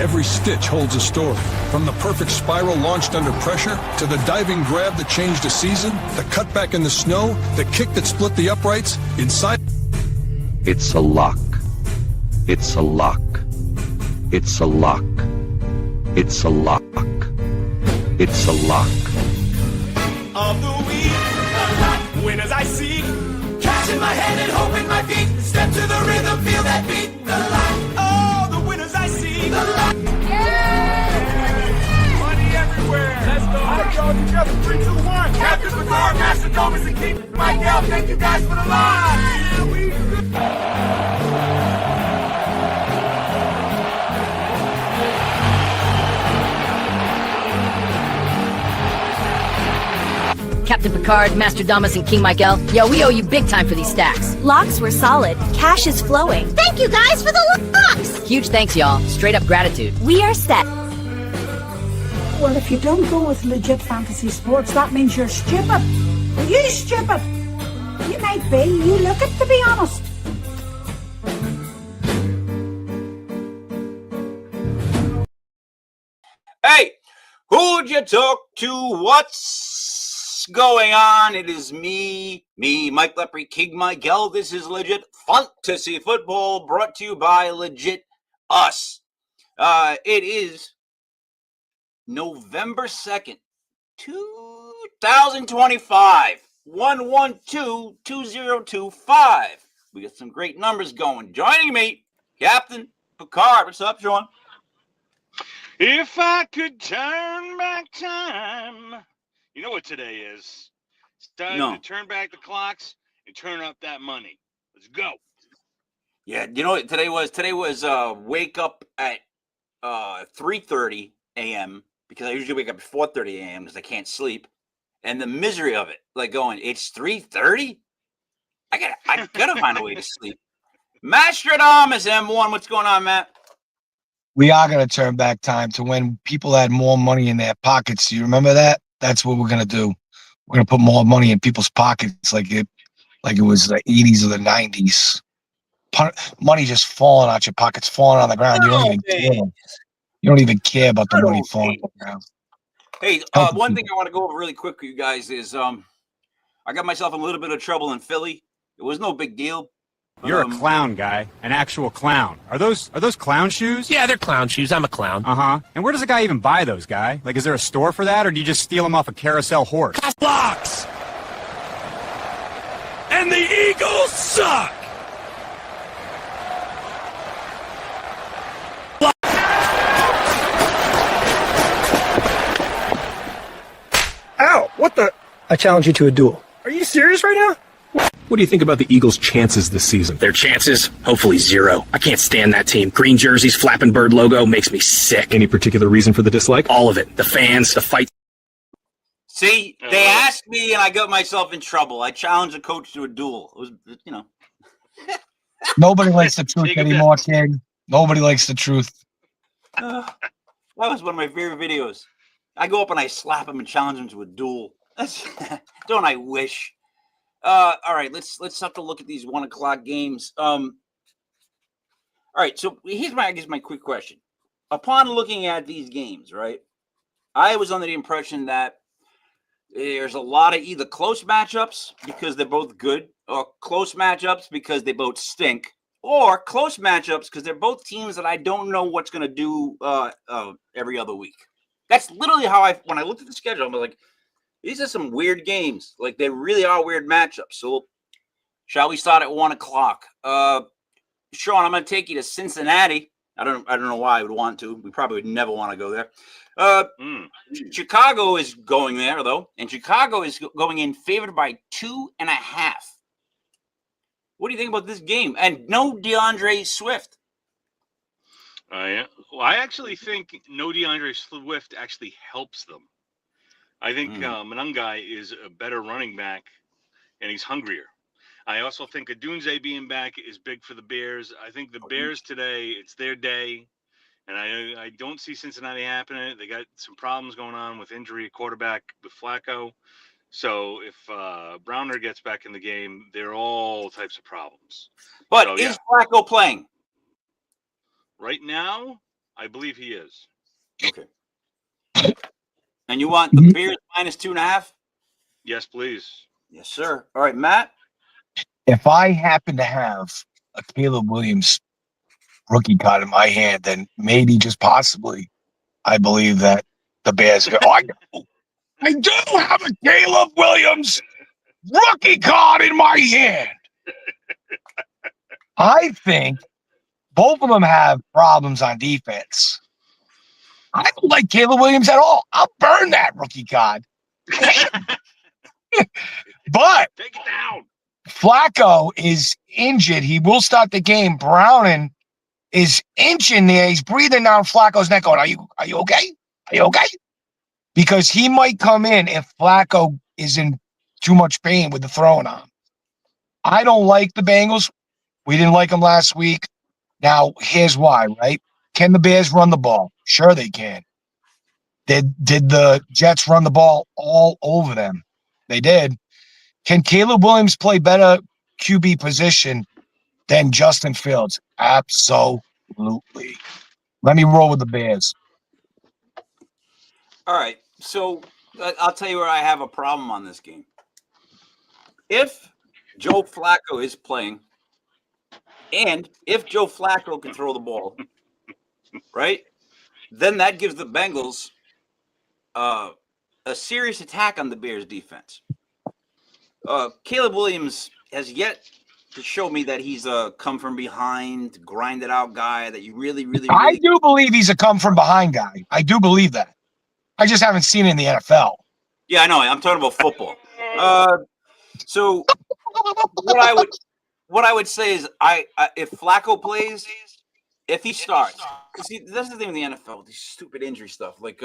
Every stitch holds a story. From the perfect spiral launched under pressure, to the diving grab that changed a season, the cutback in the snow, the kick that split the uprights, inside... It's a lock. It's a lock. It's a lock. It's a lock. It's a lock. Of the week, the lock. Winners I seek. Cash in my hand and hope in my feet. Step to the rhythm, feel that beat. The lock. Oh, the winners I see. The lock. Yeah! Money everywhere. Let's go. All right, y'all, together. 3, 2, 1. Captain Picard, Mastradomus, and King Michael. Thank you guys for the line. Captain Picard, Mastradomus, and King Michael. Yo, we owe you big time for these stacks. Locks were solid. Cash is flowing. Thank you guys for the locks! Huge thanks, y'all. Straight up gratitude. We are set. Well, if you don't go with legit fantasy sports, that means you're stupid. Are you stupid? You might be. You look it, to be honest. Hey, who'd you talk to? What's going on? It is me, Mike Lepre, King Michael. This is Legit Fantasy Football, brought to you by Legit Us. It is November 2nd, 2025, 112-2025. We got some great numbers going. Joining me, Captain Picard. What's up, Sean? If I could turn back time, you know what today is. It's time to turn back the clocks and turn up that money. Let's go. Yeah, you know what today was? Today was wake up at 3:30 a.m. because I usually wake up at 4:30 a.m. because I can't sleep. And the misery of it, like going, it's 3:30? I gotta find a way to sleep. Mastradomus M1, what's going on, Matt? We are going to turn back time to when people had more money in their pockets. Do you remember that? That's what we're going to do. We're going to put more money in people's pockets like it was the 80s or the 90s. Money just falling out your pockets, falling on the ground. You don't even care. You don't even care about the money falling on the ground. Hey, one thing I want to go over really quick with you guys is I got myself in a little bit of trouble in Philly. It was no big deal. You're a clown guy, an actual clown. Are those clown shoes? Yeah, they're clown shoes. I'm a clown. Uh-huh. And where does a guy even buy those, guy? Like, is there a store for that, or do you just steal them off a carousel horse? Blocks! And the Eagles suck! Ow! What the? I challenge you to a duel. Are you serious right now? What do you think about the Eagles' chances this season? Their chances? Hopefully 0. I can't stand that team. Green jerseys, Flappin' Bird logo makes me sick. Any particular reason for the dislike? All of it. The fans, the fight. See, they asked me and I got myself in trouble. I challenged a coach to a duel. It was, you know. Nobody likes the truth anymore, King. Nobody likes the truth. That was one of my favorite videos. I go up and I slap him and challenge him to a duel. Don't I wish? All right, let's have to look at these 1 o'clock games. All right, so here's my quick question. Upon looking at these games, right, I was under the impression that there's a lot of either close matchups because they're both good, or close matchups because they both stink, or close matchups because they're both teams that I don't know what's going to do every other week. That's literally how when I looked at the schedule, I was like, these are some weird games. Like, they really are weird matchups. So, shall we start at 1 o'clock? Sean, I'm going to take you to Cincinnati. I don't know why I would want to. We probably would never want to go there. Chicago is going there, though. And Chicago is going in favored by 2.5. What do you think about this game? And no DeAndre Swift. Yeah. Well, I actually think no DeAndre Swift actually helps them. I think Manungai is a better running back, and he's hungrier. I also think Adunze being back is big for the Bears. I think the Bears today, it's their day, and I don't see Cincinnati happening. They got some problems going on with injury quarterback with Flacco. So if Browner gets back in the game, there are all types of problems. But is Flacco playing? Right now, I believe he is. Okay. And you want the Bears minus 2.5? Yes, please. Yes, sir. All right, Matt. If I happen to have a Caleb Williams rookie card in my hand, then maybe just possibly I believe that the Bears go, I do have a Caleb Williams rookie card in my hand. I think both of them have problems on defense. I don't like Caleb Williams at all. I'll burn that rookie card. But take it down. Flacco is injured. He will start the game. Browning is inching there. He's breathing down Flacco's neck going, Are you okay? Are you okay? Because he might come in if Flacco is in too much pain with the throwing arm. I don't like the Bengals. We didn't like them last week. Now, here's why, right? Can the Bears run the ball? Sure they can. Did the Jets run the ball all over them? They did. Can Caleb Williams play better QB position than Justin Fields? Absolutely. Let me roll with the Bears. All right. So I'll tell you where I have a problem on this game. If Joe Flacco is playing, and if Joe Flacco can throw the ball, right, then that gives the Bengals a serious attack on the Bears defense. Caleb Williams has yet to show me that he's a come from behind, grinded out guy that you really. I do believe he's a come from behind guy. I do believe that. I just haven't seen it in the NFL. Yeah, I know. I'm talking about football. So what I would say is if Flacco plays, if he starts, see, that's the thing with the NFL, these stupid injury stuff. Like,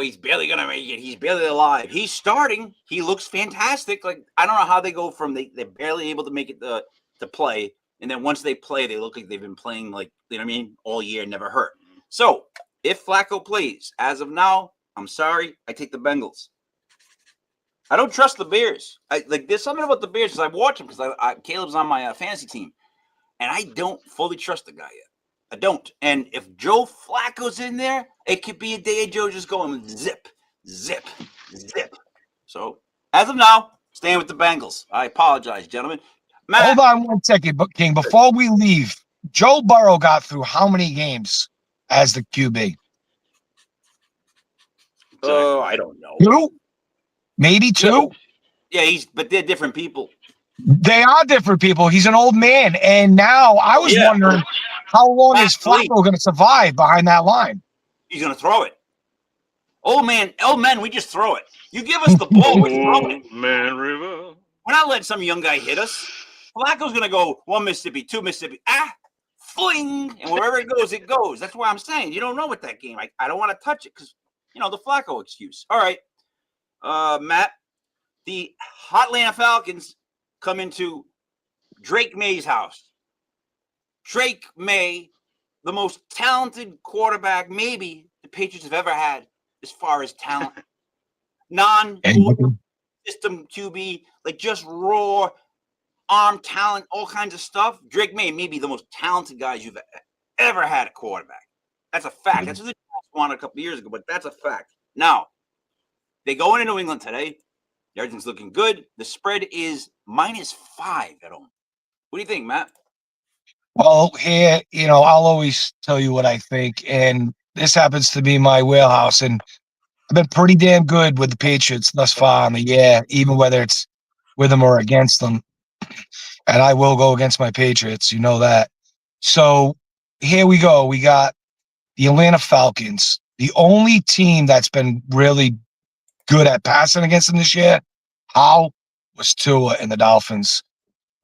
he's barely gonna make it. He's barely alive. He's starting. He looks fantastic. Like, I don't know how they go from they're barely able to make it to play, and then once they play, they look like they've been playing like, you know what I mean, all year, never hurt. So if Flacco plays, as of now, I'm sorry, I take the Bengals. I don't trust the Bears. There's something about the Bears because I watch them because Caleb's on my fantasy team, and I don't fully trust the guy yet. I don't. And if Joe Flacco's in there, it could be a day of Joe just going zip, zip, zip. So as of now, staying with the Bengals. I apologize, gentlemen. Matt, hold on one second, King. Before we leave, Joe Burrow got through how many games as the QB? I don't know. 2? Maybe 2? Yeah, but they're different people. They are different people. He's an old man. And now I was wondering how long is Flacco going to survive behind that line? He's going to throw it. Old men, we just throw it. You give us the ball, we throw it. Man River. We're not letting some young guy hit us. Flacco's going to go 1 Mississippi, 2 Mississippi. Fling. And wherever it goes, it goes. That's why I'm saying you don't know what that game. I don't want to touch it because, the Flacco excuse. All right. Matt, the Atlanta Falcons come into Drake May's house. Drake May, the most talented quarterback maybe the Patriots have ever had as far as talent. Non-system QB, like just raw arm talent, all kinds of stuff. Drake May may be the most talented guy you've ever had at quarterback. That's a fact. That's what the Giants wanted a couple of years ago, but that's a fact. Now, they go into New England today. Everything's looking good. The spread is -5 at home. What do you think, Matt? Well, here, I'll always tell you what I think, and this happens to be my wheelhouse, and I've been pretty damn good with the Patriots thus far in the year, even whether it's with them or against them. And I will go against my Patriots, you know that. So here we go. We got the Atlanta Falcons, the only team that's been really good at passing against them this year. How was Tua and the Dolphins?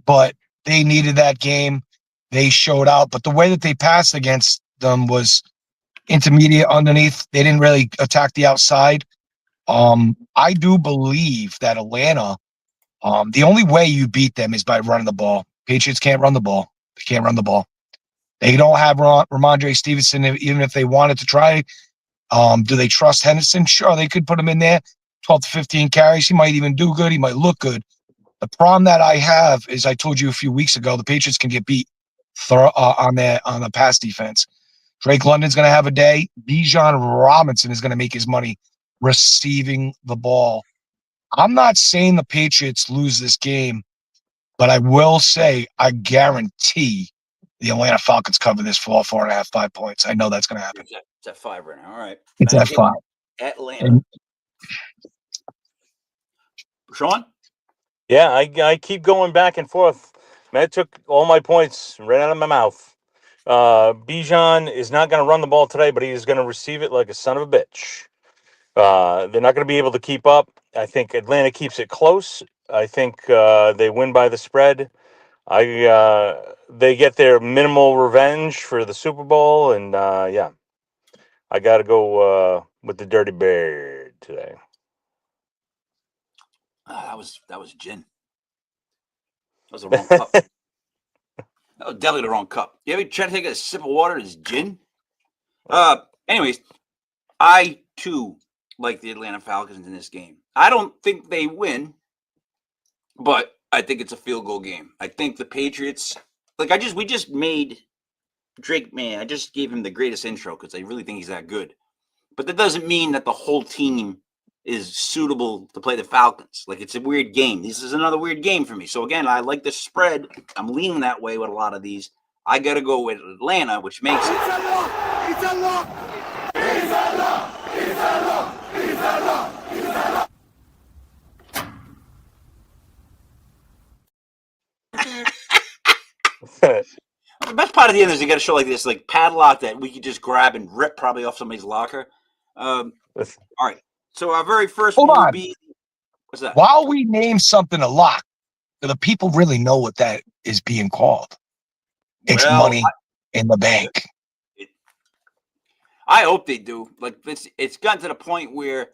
But they needed that game. They showed out. But the way that they passed against them was intermediate underneath. They didn't really attack the outside. I do believe that Atlanta, the only way you beat them is by running the ball. Patriots can't run the ball. They can't run the ball. They don't have Ramondre Stevenson, even if they wanted to try. Do they trust Henderson? Sure, they could put him in there, 12 to 15 carries. He might even do good. He might look good. The problem that I have is I told you a few weeks ago, the Patriots can get beat on the pass defense. Drake London's going to have a day. Bijan Robinson is going to make his money receiving the ball. I'm not saying the Patriots lose this game, but I will say I guarantee the Atlanta Falcons cover this for 4.5, 5 points. I know that's going to happen. It's at 5 right now. All right. It's at 5. Atlanta. And Sean? Yeah, I keep going back and forth. Matt took all my points right out of my mouth. Bijan is not going to run the ball today, but he is going to receive it like a son of a bitch. They're not going to be able to keep up. I think Atlanta keeps it close. I think they win by the spread. They get their minimal revenge for the Super Bowl, and yeah, I got to go with the Dirty Bird today. That was gin. That was the wrong cup. That was definitely the wrong cup. You ever try to take a sip of water as gin? Anyways, I too like the Atlanta Falcons in this game. I don't think they win, but I think it's a field goal game. I think the Patriots, we just made Drake, man, I just gave him the greatest intro because I really think he's that good. But that doesn't mean that the whole team is suitable to play the Falcons. Like, it's a weird game. This is another weird game for me. So again, I like the spread. I'm leaning that way with a lot of these. I got to go with Atlanta, which makes it. It's a lock! It's a lock! It's a lock! It's a lock! It's a lock! It's a lock! The best part of the end is you got a show like this, like padlock that we could just grab and rip probably off somebody's locker. All right. So our very first Hold one on. will be, what's that? While we name something a lock, do the people really know what that is being called? It's money in the bank. I hope they do. Like, it's gotten to the point where,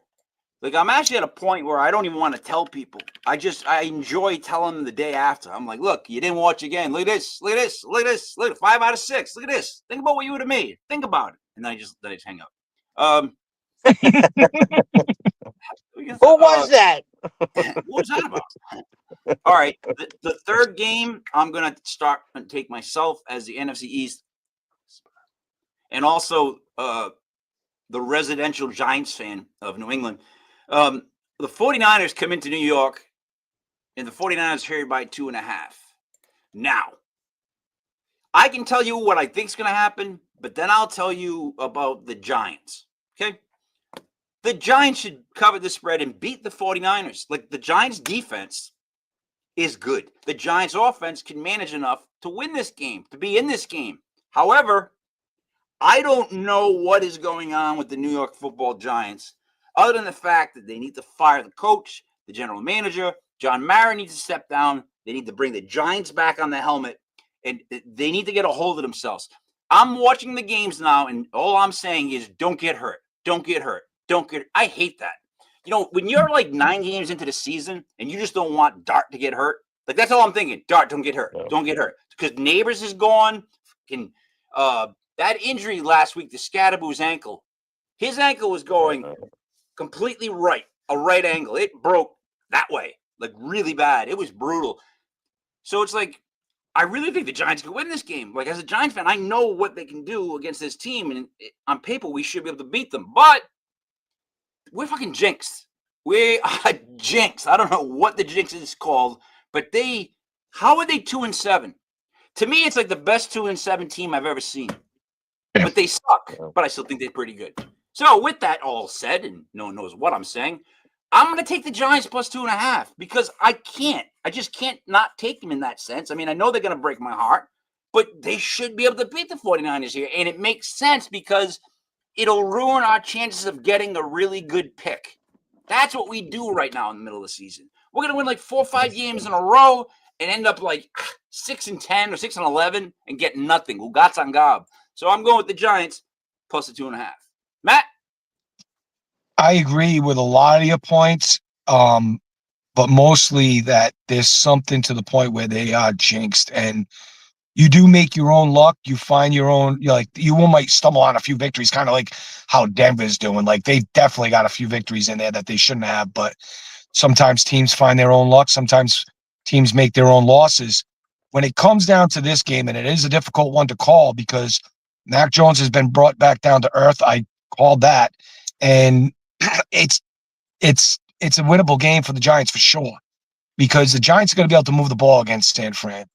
like, I'm actually at a point where I don't even want to tell people. I enjoy telling them the day after. I'm like, look, you didn't watch again. Look at this. Look at this. Look at this. Look at 5 out of 6. Look at this. Think about what you would have made. Think about it. And then I just hang up. What was that? What was that about? All right. The third game, I'm going to start and take myself as the NFC East. And also the residential Giants fan of New England. The 49ers come into New York, and the 49ers are carried by 2.5. Now, I can tell you what I think is going to happen, but then I'll tell you about the Giants. Okay? The Giants should cover the spread and beat the 49ers. Like, the Giants' defense is good. The Giants' offense can manage enough to win this game, to be in this game. However, I don't know what is going on with the New York Football Giants, other than the fact that they need to fire the coach, the general manager. John Mara needs to step down. They need to bring the Giants back on the helmet, and they need to get a hold of themselves. I'm watching the games now, and all I'm saying is don't get hurt. Don't get hurt. Don't get hurt. I hate that. You know, when you're like 9 games into the season and you just don't want Dart to get hurt, like, that's all I'm thinking. Dart, don't get hurt. Don't get hurt. Because Neighbors is gone. That injury last week to Scadaboo's ankle, his ankle was going completely right, a right angle. It broke that way, like really bad. It was brutal. So it's like, I really think the Giants could win this game. Like, as a Giants fan, I know what they can do against this team, and on paper, we should be able to beat them. But we're fucking jinxed. We are jinxed. I don't know what the jinx is called, but how are they 2-7? To me, it's like the best 2-7 team I've ever seen. But they suck. But I still think they're pretty good. So with that all said, and no one knows what I'm saying, I'm going to take the Giants plus 2.5 because I just can't not take them in that sense. I mean, I know they're going to break my heart, but they should be able to beat the 49ers here. And it makes sense because it'll ruin our chances of getting a really good pick. That's what we do right now in the middle of the season. We're going to win like 4 or 5 games in a row and end up like 6-10 or 6-11 and get nothing. Ugats on gob. So I'm going with the Giants plus the 2.5. Matt? I agree with a lot of your points, but mostly that there's something to the point where they are jinxed, and you do make your own luck. You find your own, you might stumble on a few victories, kind of like how Denver's doing. Like, they've definitely got a few victories in there that they shouldn't have, but sometimes teams find their own luck. Sometimes teams make their own losses. When it comes down to this game, and it is a difficult one to call because Mac Jones has been brought back down to earth. I called that, and it's a winnable game for the Giants for sure, because the Giants are going to be able to move the ball against San Fran.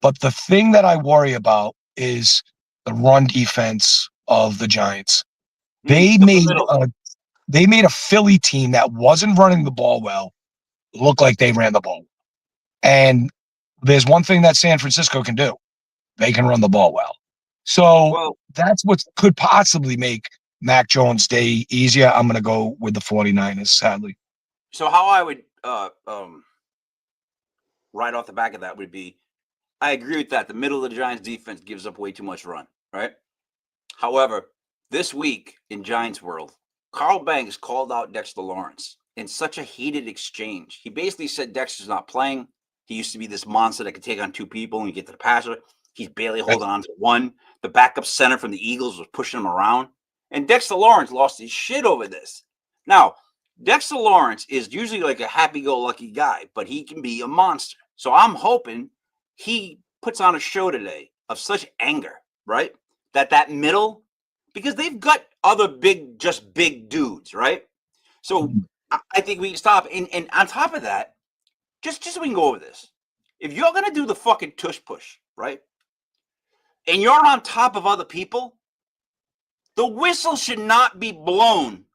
But the thing that I worry about is the run defense of the Giants. They made a Philly team that wasn't running the ball well look like they ran the ball. And there's one thing that San Francisco can do. They can run the ball well. So that's what could possibly make Mac Jones' day easier. I'm going to go with the 49ers, sadly. So how I would right off the back of that would be, I agree with that. The middle of the Giants defense gives up way too much run, right? However, this week in Giants world, Carl Banks called out Dexter Lawrence in such a heated exchange. He basically said Dexter's not playing. He used to be this monster that could take on two people and get to the passer. He's barely holding on to one. The backup center from the Eagles was pushing him around. And Dexter Lawrence lost his shit over this. Now, Dexter Lawrence is usually like a happy-go-lucky guy, but he can be a monster. So I'm hoping he puts on a show today of such anger, right? That middle, because they've got other big dudes, right? So I think we can stop. And on top of that, just so we can go over this, if you're going to do the fucking tush push, right? And you're on top of other people, the whistle should not be blown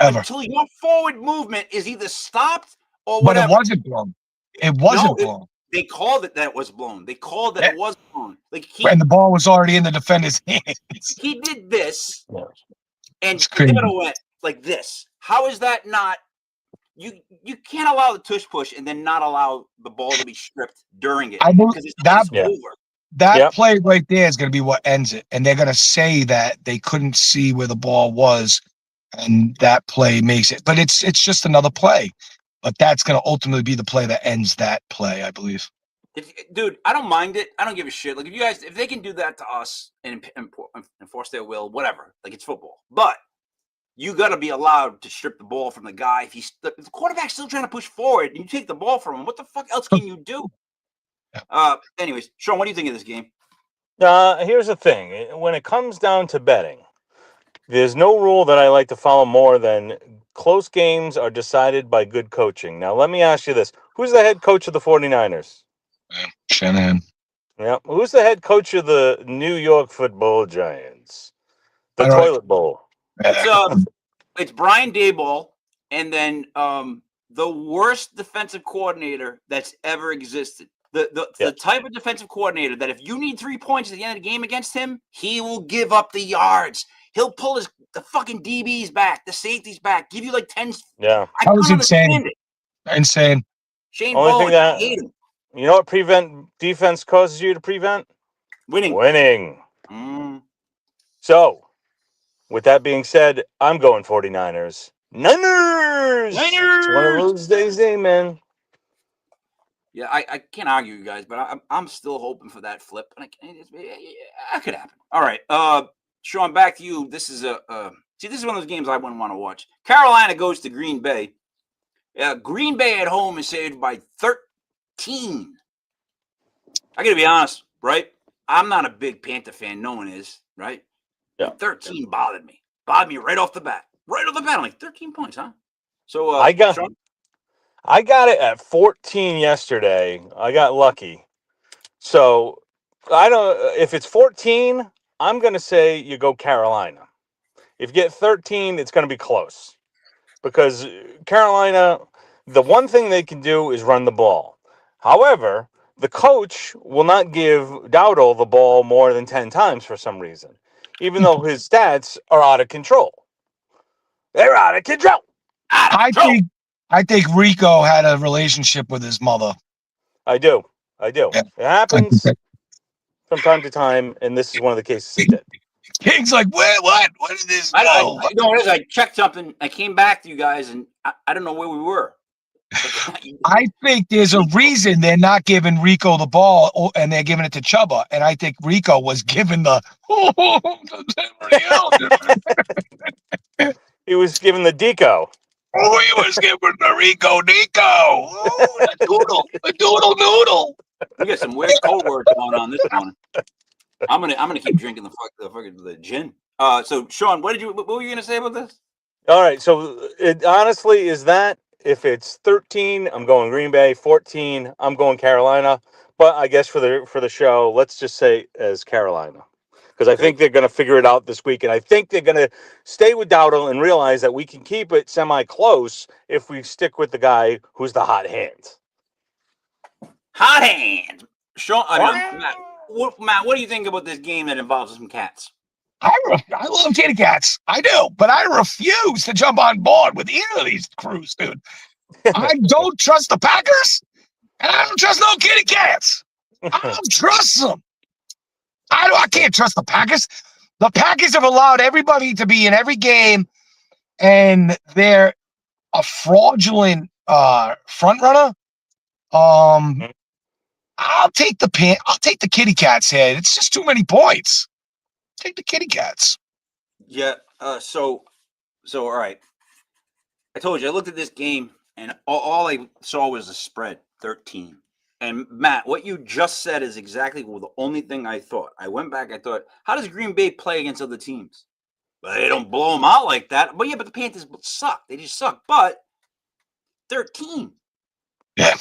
until your forward movement is either stopped or whatever. But it wasn't blown. It wasn't blown. They called it that it was blown. They called that it was blown. Like and the ball was already in the defender's hands. He did this, and the other went like this. How is that not? You can't allow the tush push and then not allow the ball to be stripped during it. I believe that over. That play right there is going to be what ends it. And they're going to say that they couldn't see where the ball was, and that play makes it. But it's just another play. But that's going to ultimately be the play that ends that play, I believe. Dude, I don't mind it. I don't give a shit. Like, if they can do that to us and enforce their will, whatever. Like, it's football. But you got to be allowed to strip the ball from the guy. If the quarterback's still trying to push forward and you take the ball from him, what the fuck else can you do? Anyways, Sean, what do you think of this game? Here's the thing. When it comes down to betting, there's no rule that I like to follow more than close games are decided by good coaching. Now, let me ask you this. Who's the head coach of the 49ers? Shanahan. Yeah. Who's the head coach of the New York Football Giants? The Toilet Bowl. It's Brian Daboll, and then the worst defensive coordinator that's ever existed. The type of defensive coordinator that if you need 3 points at the end of the game against him, he will give up the yards. He'll pull the fucking DBs back, the safeties back, give you like 10. Yeah. That was insane. Insane. Shane Only Bowen, I hate him. You know what prevent defense causes you to prevent? Winning. So, with that being said, I'm going 49ers. Niners! It's one of those days, man. Yeah, I can't argue, you guys, but I'm still hoping for that flip. And that could happen. All right, Sean, back to you. This is this is one of those games I wouldn't want to watch. Carolina goes to Green Bay. Green Bay at home is saved by 13. I got to be honest, right? I'm not a big Panther fan. No one is, right? Yeah. 13 bothered me. Bothered me right off the bat. I'm like, 13 points, huh? So Sean? I got it at 14 yesterday. I got lucky. So if it's 14, I'm going to say you go Carolina. If you get 13, it's going to be close. Because Carolina, the one thing they can do is run the ball. However, the coach will not give Dowdle the ball more than 10 times for some reason, even though his stats are out of control. They're out of control. I think Rico had a relationship with his mother. I do. Yeah. It happens from time to time, and this is one of the cases it did. King's like, what? What did this go? I checked something. I came back to you guys, and I don't know where we were. I think there's a reason they're not giving Rico the ball, and they're giving it to Chuba. And I think Rico was given he was given the deco. Oh, he was giving the Rico Deco. Oh, the doodle noodle. We got some weird code words going on this morning. I'm gonna keep drinking the gin. So Sean, what were you gonna say about this? All right, so it honestly is that if it's 13, I'm going Green Bay. 14, I'm going Carolina. But I guess for the show, let's just say as Carolina, because I Okay. think they're going to figure it out this week, and I think they're going to stay with Dowdle and realize that we can keep it semi-close if we stick with the guy who's the hot hand. Hot hand. Sean, Matt. Matt, what do you think about this game that involves some cats? I love kitty cats. I do, but I refuse to jump on board with either of these crews, dude. I don't trust the Packers, and I don't trust no kitty cats. I don't trust them. I can't trust the Packers. The Packers have allowed everybody to be in every game, and they're a fraudulent front runner. I'll take the kitty cats here. It's just too many points. Take the kitty cats. Yeah. So all right. I told you I looked at this game and all I saw was the spread 13. And Matt, what you just said is exactly the only thing I thought. I went back. I thought, how does Green Bay play against other teams? Well, they don't blow them out like that. But yeah, but the Panthers suck. They just suck. But 13. Yeah.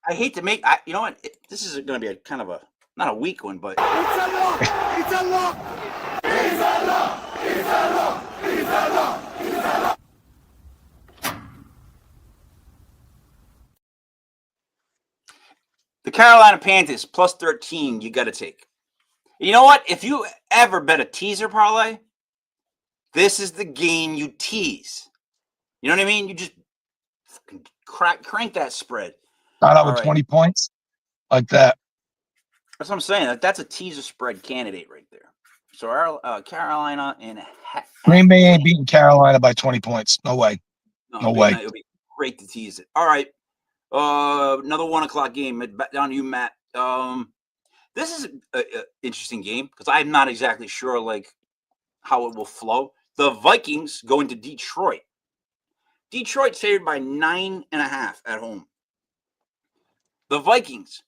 I hate to make. You know what? This is going to be a kind of not a weak one, but It's a lock! It's a lock! It's a lock! It's a lock! It's a lock! It's a lock! the Carolina Panthers plus 13. You got to take. You know what? If you ever bet a teaser parlay, this is the game you tease. You know what I mean? You just crank that spread. Start out with 20 points like that. That's what I'm saying. That's a teaser spread candidate right there. So our Carolina and Green Bay ain't beating Carolina by 20 points. No way. No way. It would be great to tease it. All right. Another 1 o'clock game. Back down to you, Matt. This is an interesting game because I'm not exactly sure how it will flow. The Vikings go into Detroit. Detroit favored by 9.5 at home. The Vikings.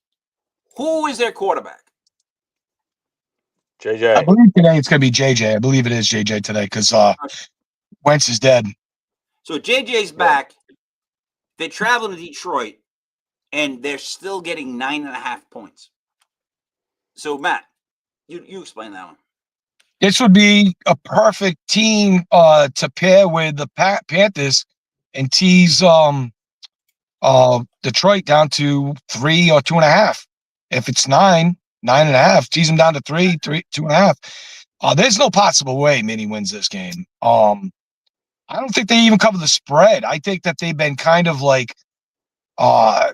Who is their quarterback? JJ. I believe today it's going to be JJ. I believe it is JJ today because Wentz is dead. So JJ's back. They travel to Detroit, and they're still getting 9.5 points. So, Matt, you explain that one. This would be a perfect team to pair with the Panthers and tease Detroit down to 3 or 2.5. If it's 9.5, tease them down to 3, 2.5. There's no possible way Minnie wins this game. I don't think they even cover the spread. I think that they've been kind of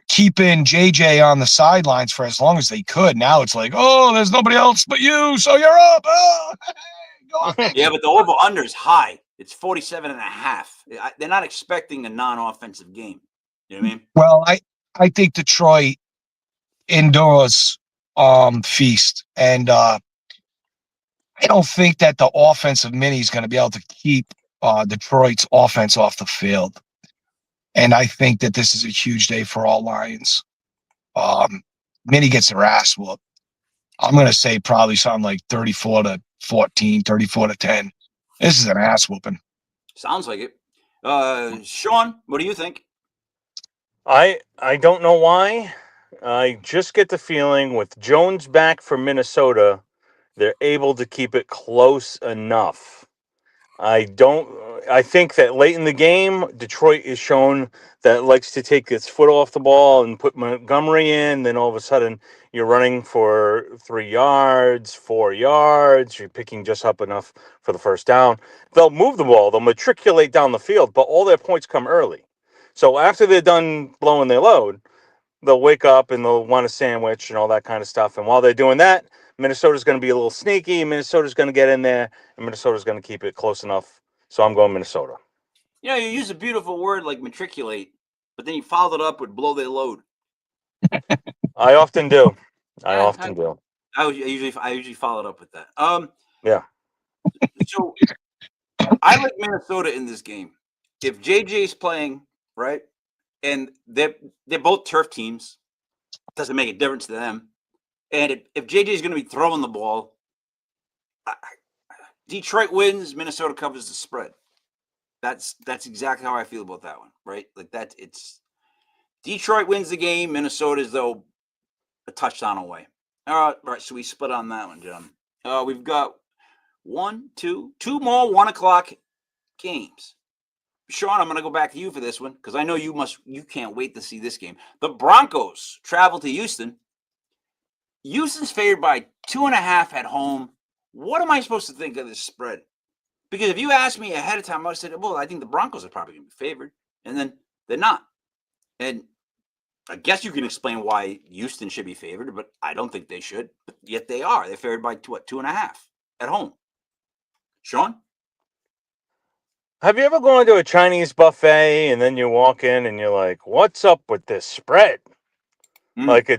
keeping JJ on the sidelines for as long as they could. Now it's like, oh, there's nobody else but you, so you're up. Oh, hey, yeah, but the over-under is high. It's 47.5. They're not expecting a non-offensive game. You know what I mean? Well, I think Detroit indoors feast, and I don't think that the offensive mini is going to be able to keep Detroit's offense off the field. And I think that this is a huge day for all Lions. Mini gets their ass whooped. I'm going to say probably something like 34-14, 34-10. This is an ass whooping. Sounds like it. Sean, what do you think? I don't know why. I just get the feeling with Jones back for Minnesota, they're able to keep it close enough. I think that late in the game, Detroit is shown that it likes to take its foot off the ball and put Montgomery in. Then all of a sudden, you're running for 3 yards, 4 yards. You're picking just up enough for the first down. They'll move the ball. They'll matriculate down the field, but all their points come early. So after they're done blowing their load, they'll wake up and they'll want a sandwich and all that kind of stuff. And while they're doing that, Minnesota's going to be a little sneaky. Minnesota's going to get in there, and Minnesota's going to keep it close enough. So I'm going Minnesota. You use a beautiful word like matriculate, but then you followed it up with blow their load. I often do. I often do. I usually follow it up with that. Yeah. So I like Minnesota in this game. If JJ's playing, right, and they're both turf teams, doesn't make a difference to them. And if JJ's going to be throwing the ball, Detroit wins, Minnesota covers the spread. That's exactly how I feel about that one, right? Like that, it's Detroit wins the game, Minnesota's though a touchdown away. All right, so we split on that one, John. We've got two more 1 o'clock games. Sean, I'm going to go back to you for this one because I know you can't wait to see this game. The Broncos travel to Houston. Houston's favored by 2.5 at home. What am I supposed to think of this spread? Because if you asked me ahead of time, I would have said, well, I think the Broncos are probably going to be favored. And then they're not. And I guess you can explain why Houston should be favored, but I don't think they should. But yet they are. They're favored by 2.5 at home. Sean? Have you ever gone to a Chinese buffet and then you walk in and you're like, what's up with this spread? Like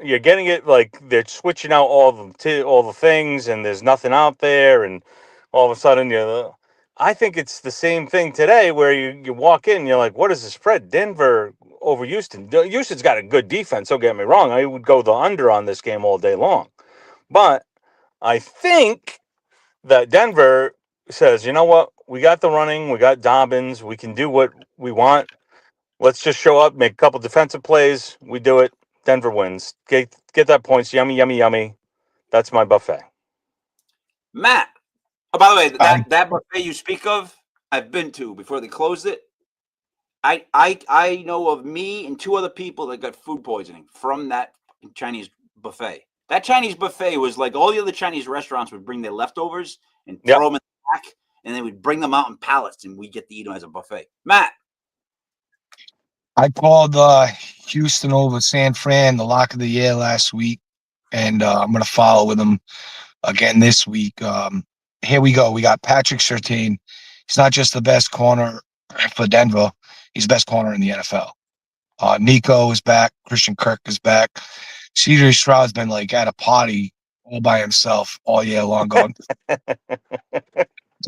you're getting it like they're switching out all the things and there's nothing out there and all of a sudden I think it's the same thing today where you walk in and you're like, what is the spread? Denver over Houston. Houston's got a good defense, don't get me wrong. I would go the under on this game all day long. But I think that Denver says, you know what? We got the running. We got Dobbins. We can do what we want. Let's just show up, make a couple defensive plays. We do it. Denver wins. Get that points. Yummy, yummy, yummy. That's my buffet. Matt. Oh, by the way, that buffet you speak of, I've been to before they closed it. I know of me and 2 other people that got food poisoning from that Chinese buffet. That Chinese buffet was like all the other Chinese restaurants would bring their leftovers and throw them in the back, and they would bring them out in pallets, and we get to eat them as a buffet. Matt. I called Houston over San Fran, the lock of the year last week, and I'm going to follow with them again this week. Here we go. We got Patrick Surtain. He's not just the best corner for Denver. He's the best corner in the NFL. Nico is back. Christian Kirk is back. CJ Stroud's been like at a party all by himself all year long going.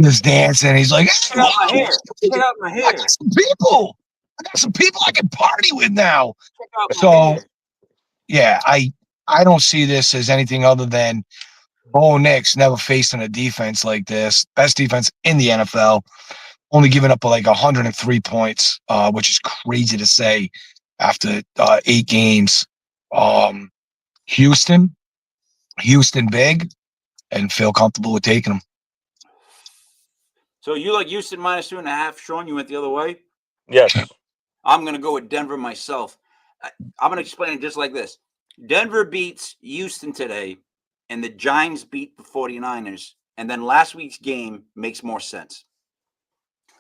Just dancing. He's like, Get out my hair. Get out my hair. I got some people I can party with now. So, yeah, I don't see this as anything other than Bo Nix never facing a defense like this. Best defense in the NFL. Only giving up like 103 points, which is crazy to say after 8 games. Houston big, and feel comfortable with taking them. So you like Houston minus 2.5, Sean? You went the other way? Yes. I'm going to go with Denver myself. I'm going to explain it just like this. Denver beats Houston today, and the Giants beat the 49ers, and then last week's game makes more sense.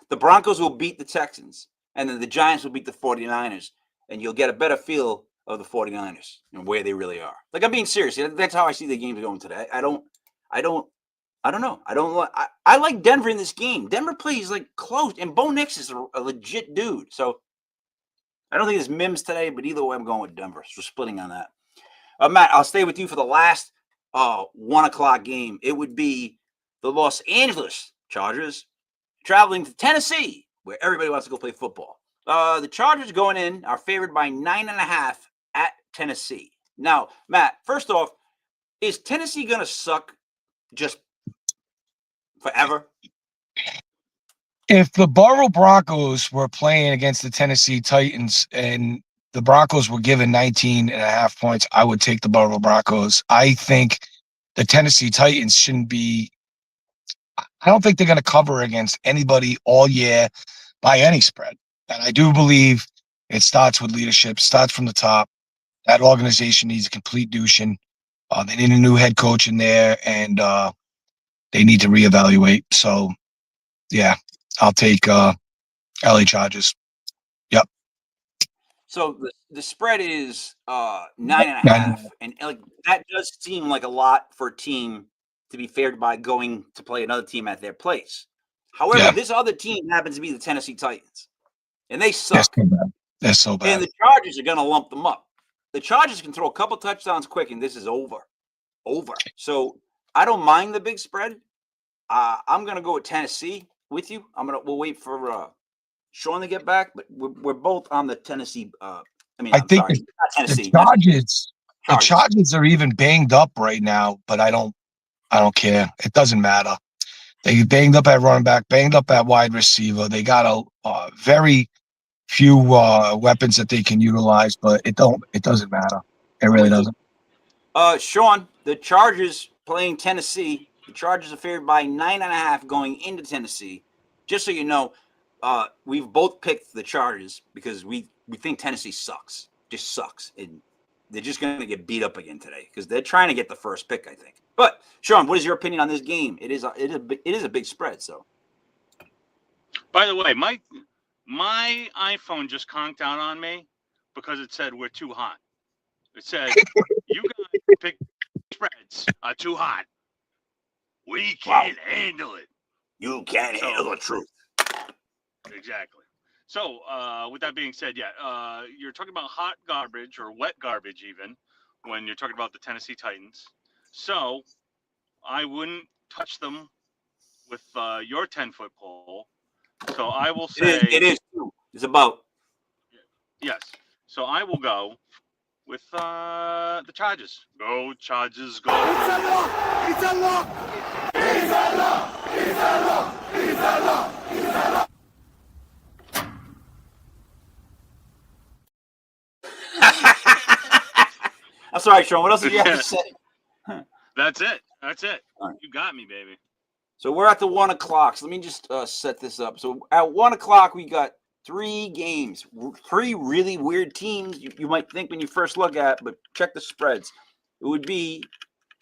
The Broncos will beat the Texans, and then the Giants will beat the 49ers, and you'll get a better feel of the 49ers and where they really are. Like, I'm being serious. That's how I see the games going today. I don't know. I like Denver in this game. Denver plays like close, and Bo Nix is a legit dude. So I don't think there's Mims today, but either way, I'm going with Denver. So we're splitting on that. Matt, I'll stay with you for the last 1 o'clock game. It would be the Los Angeles Chargers traveling to Tennessee, where everybody wants to go play football. The Chargers going in are favored by 9.5 at Tennessee. Now, Matt, first off, is Tennessee going to suck just forever? If the Burrow Broncos were playing against the Tennessee Titans and the Broncos were given 19.5 points, I would take the Burrow Broncos. I think the Tennessee Titans shouldn't be – I don't think they're going to cover against anybody all year by any spread. And I do believe it starts with leadership, starts from the top. That organization needs a complete douching. They need a new head coach in there, and they need to reevaluate. So, yeah, I'll take LA Chargers. Yep. So the spread is 9.5, and like that does seem like a lot for a team to be favored by going to play another team at their place. However, this other team happens to be the Tennessee Titans, and they suck. They're so bad. And the Chargers are going to lump them up. The Chargers can throw a couple touchdowns quick, and this is over. So I don't mind the big spread. I'm going to go with Tennessee with you. We'll wait for Sean to get back, but we're both on the Tennessee. I think the Chargers are even banged up right now, but I don't I don't care. It doesn't matter. They banged up at running back, banged up at wide receiver. They got a very few weapons that they can utilize, but it doesn't matter. It really doesn't. Sean, the Chargers playing Tennessee. The Chargers are favored by 9.5 going into Tennessee. Just so you know, we've both picked the Chargers because we think Tennessee sucks. Just sucks. And they're just going to get beat up again today because they're trying to get the first pick, I think. But Sean, what is your opinion on this game? It is a big spread. So, by the way, my iPhone just conked out on me because it said we're too hot. It said you guys pick spreads are too hot. We can't handle it. You can't handle the truth. Exactly. So, with that being said, yeah, you're talking about hot garbage or wet garbage even when you're talking about the Tennessee Titans. So, I wouldn't touch them with your 10-foot pole. So, I will say... It is. It's about... Yes. So, I will go with the Chargers. Go, Chargers, go. It's a lock! It's a lock! It's a lock! It's a lock! It's a lock! It's a lock! I'm sorry, Sean. What else did you have to say? That's it. That's it. Right. You got me, baby. So we're at the 1 o'clock. So let me just set this up. So at 1 o'clock, we got 3 games, 3 really weird teams you might think when you first look at, but check the spreads. It would be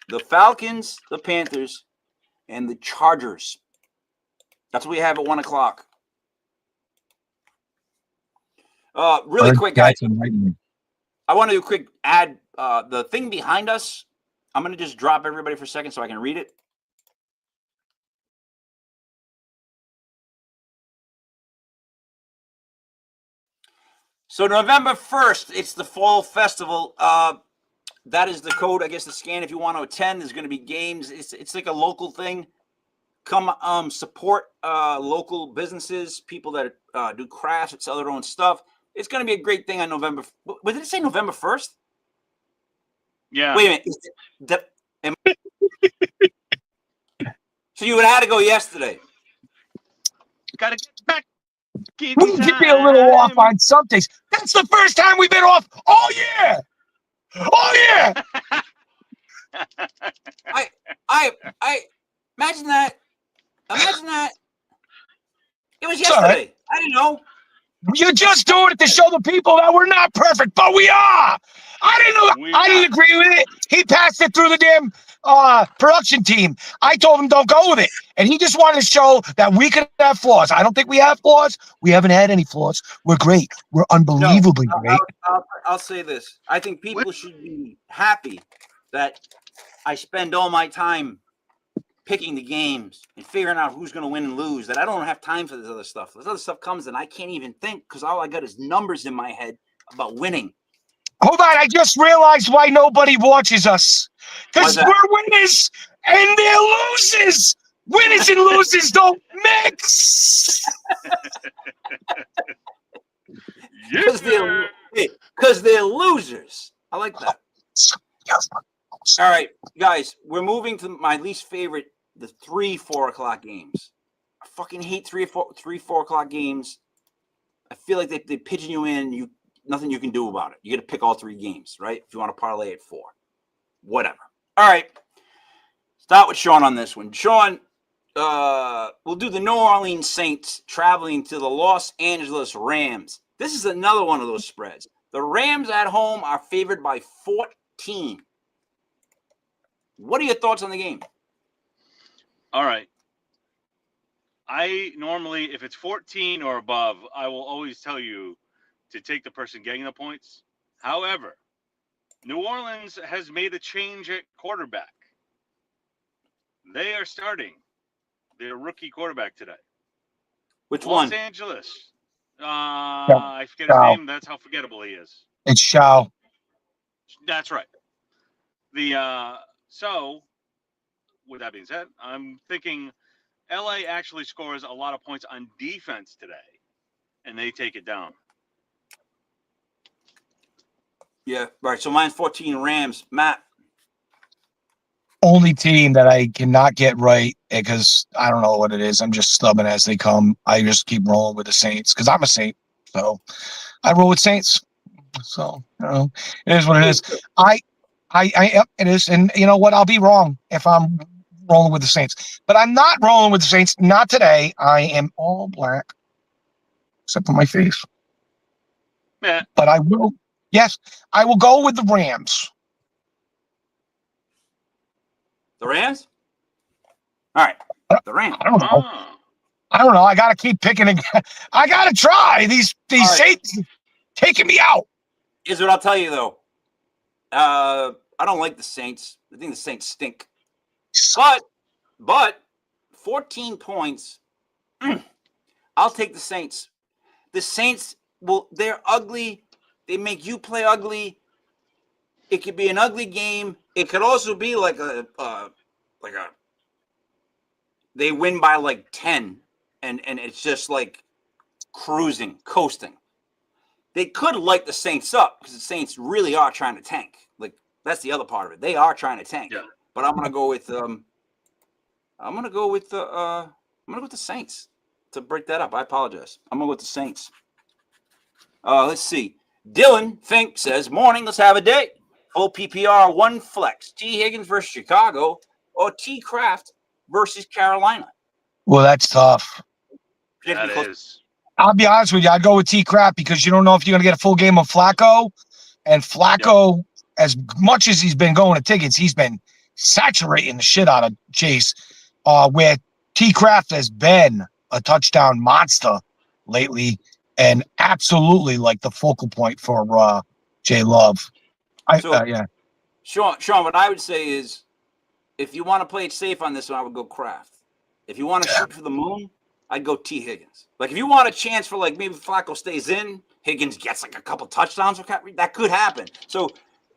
the Falcons, the Panthers, and the Chargers. That's what we have at 1 o'clock. Really quick, guys. I want to do a quick add. The thing behind us, I'm going to just drop everybody for a second so I can read it. So November 1st, it's the Fall Festival. That is the code, I guess, to scan if you want to attend. There's going to be games. It's like a local thing. Come support local businesses, people that do crafts and sell their own stuff. It's going to be a great thing on November. What did it say, November 1st? Yeah. Wait a minute. So you would have had to go yesterday. Gotta get back. We could be a little off on some days. That's the first time we've been off all year. All year. I imagine that. Imagine that. It was yesterday. Right. I didn't know. You're just doing it to show the people that we're not perfect, but we are. I didn't know. I didn't agree with it. He passed it through the damn production team. I told him don't go with it, and he just wanted to show that we could have flaws. I don't think we have flaws. We haven't had any flaws. We're great. We're unbelievably great. I'll say this. I think people should be happy that I spend all my time picking the games and figuring out who's going to win and lose, that I don't have time for this other stuff. This other stuff comes and I can't even think because all I got is numbers in my head about winning. Hold on, I just realized why nobody watches us. Because we're winners and they're losers. Winners and losers don't mix. Because they're losers. I like that. All right, guys, we're moving to my least favorite, the 3-4 o'clock games. I fucking hate 3-4 o'clock games. I feel like they pigeon you in. Nothing you can do about it. You got to pick all 3 games, right? If you want to parlay at 4, whatever. All right, start with Sean on this one. Sean, we'll do the New Orleans Saints traveling to the Los Angeles Rams. This is another one of those spreads. The Rams at home are favored by 14. What are your thoughts on the game? All right. I normally, if it's 14 or above, I will always tell you to take the person getting the points. However, New Orleans has made a change at quarterback. They are starting their rookie quarterback today. Which one? Los Angeles. I forget his name. That's how forgettable he is. It's Shao. That's right. So, with that being said, I'm thinking LA actually scores a lot of points on defense today, and they take it down. Yeah, right. So mine's 14 Rams. Matt. only team that I cannot get right because I don't know what it is. I'm just stubborn as they come. I just keep rolling with the Saints because I'm a Saint. So I roll with Saints. So, it is what it is. Yep, it is. And you know what? I'll be wrong if I'm rolling with the Saints. But I'm not rolling with the Saints. Not today. I am all black, except for my face. Yeah. But I will. Yes, I will go with the Rams. The Rams? All right. The Rams. I don't know. I don't know. I got to keep picking again. I got to try. These Saints taking me out. Here's what I'll tell you, though. I don't like the Saints. I think the Saints stink. But 14 points, I'll take the Saints. The Saints, they're ugly. They make you play ugly. It could be an ugly game. It could also be like they win by like 10, and it's just like coasting. They could light the Saints up because the Saints really are trying to tank. Like, that's the other part of it. They are trying to tank. Yeah. But I'm gonna go with the Saints to break that up. I apologize. I'm gonna go with the Saints. Let's see. Dylan Fink says, "Morning. Let's have a day. Full PPR, one flex. T. Higgins versus Chicago, or T. Kraft versus Carolina." Well, that's tough. That is. I'll be honest with you. I'd go with T. Crap because you don't know if you're going to get a full game of Flacco. And Flacco, as much as he's been going to tickets, he's been saturating the shit out of Chase. Where T. Craft has been a touchdown monster lately and absolutely like the focal point for J. Love. Yeah. Sean, what I would say is, if you want to play it safe on this one, I would go Kraft. If you want to shoot for the moon, I'd go T. Higgins. Like, if you want a chance for, like, maybe Flacco stays in, Higgins gets, like, a couple touchdowns, that could happen. So,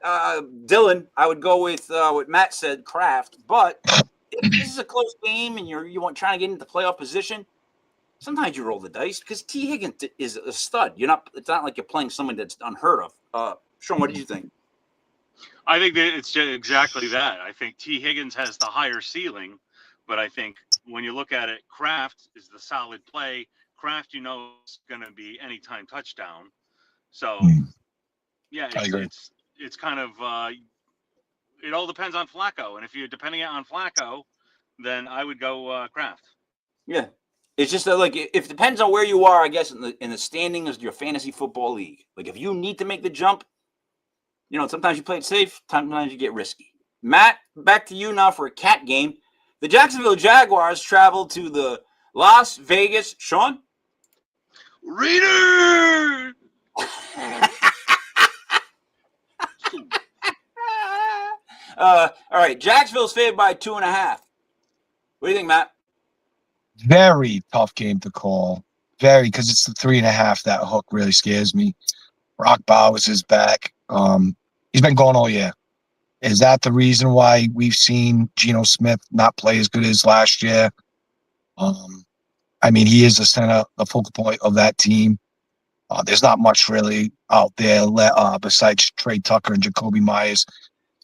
Dylan, I would go with what Matt said, Kraft. But if this is a close game and you want trying to get into the playoff position, sometimes you roll the dice because T. Higgins is a stud. It's not like you're playing someone that's unheard of. Sean, what did you think? I think that it's just exactly that. I think T. Higgins has the higher ceiling, but I think when you look at it, Kraft is the solid play. Kraft, is going to be anytime touchdown. So, yeah, it's kind of it all depends on Flacco, and if you're depending on Flacco, then I would go Kraft. Yeah, it's just that, like, it depends on where you are, I guess, in the standings of your fantasy football league. Like, if you need to make the jump, sometimes you play it safe, sometimes you get risky. Matt, back to you now for a cat game. The Jacksonville Jaguars travel to the Las Vegas. Sean? Raiders! All right, Jacksonville's favored by 2.5. What do you think, Matt? Very tough game to call. Very, because it's the 3.5. That hook really scares me. Brock Bowers is back. He's been gone all year. Is that the reason why we've seen Geno Smith not play as good as last year? He is the center, the focal point of that team. There's not much really out there besides Trey Tucker and Jacoby Myers.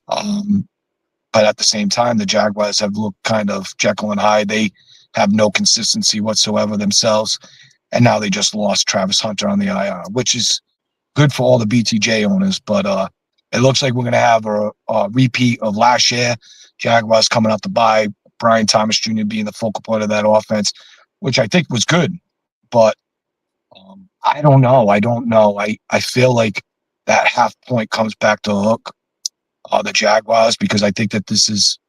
But at the same time, the Jaguars have looked kind of Jekyll and Hyde. They have no consistency whatsoever themselves. And now they just lost Travis Hunter on the IR, which is good for all the BTJ owners. But it looks like we're going to have a repeat of last year. Jaguars coming up to bye, Brian Thomas Jr. being the focal point of that offense, which I think was good. But I don't know. I feel like that half point comes back to hook the Jaguars because I think that this is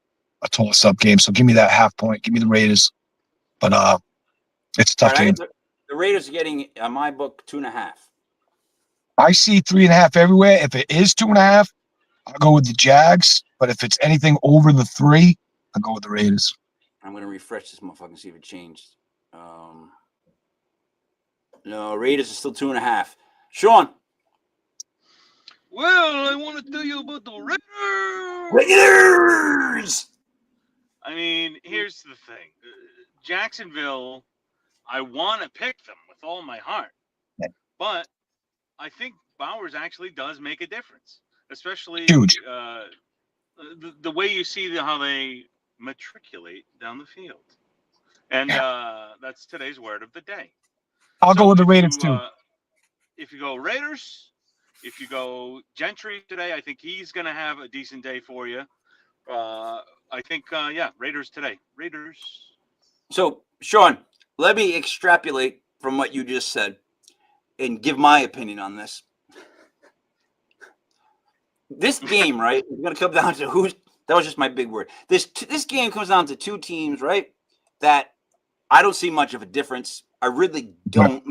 a toss-up game. So give me that half point. Give me the Raiders. But it's a tough game. The Raiders are getting, on my book, 2.5. I see 3.5 everywhere. If it is 2.5, I'll go with the Jags. But if it's anything over the 3, I'll go with the Raiders. I'm going to refresh this motherfucker and see if it changed. No, Raiders are still 2.5. Sean. Well, I want to tell you about the Raiders. Raiders! Here's the thing. Jacksonville, I want to pick them with all my heart. But I think Bowers actually does make a difference, especially huge. the way you see how they matriculate down the field. And that's today's word of the day. I'll go with the Raiders too. If you go Raiders, if you go Gentry today, I think he's going to have a decent day for you. I think, Raiders today. Raiders. So, Sean, let me extrapolate from what you just said and give my opinion on this. This game, right, is going to come down to who's. That was just my big word. This game comes down to two teams, right, that I don't see much of a difference. I really don't.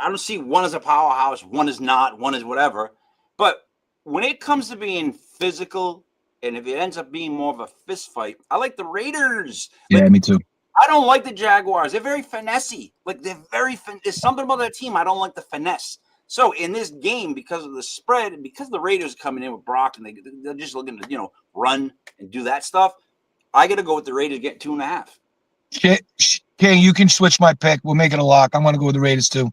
I don't see one as a powerhouse, one is not, one is whatever. But when it comes to being physical, and if it ends up being more of a fist fight, I like the Raiders. Yeah, me too. I don't like the Jaguars. They're very finessey. There's something about their team. I don't like the finesse. So in this game, because of the spread and because the Raiders are coming in with Brock and they're just looking to, run and do that stuff, I got to go with the Raiders getting 2.5. King, you can switch my pick. We'll make it a lock. I'm going to go with the Raiders too.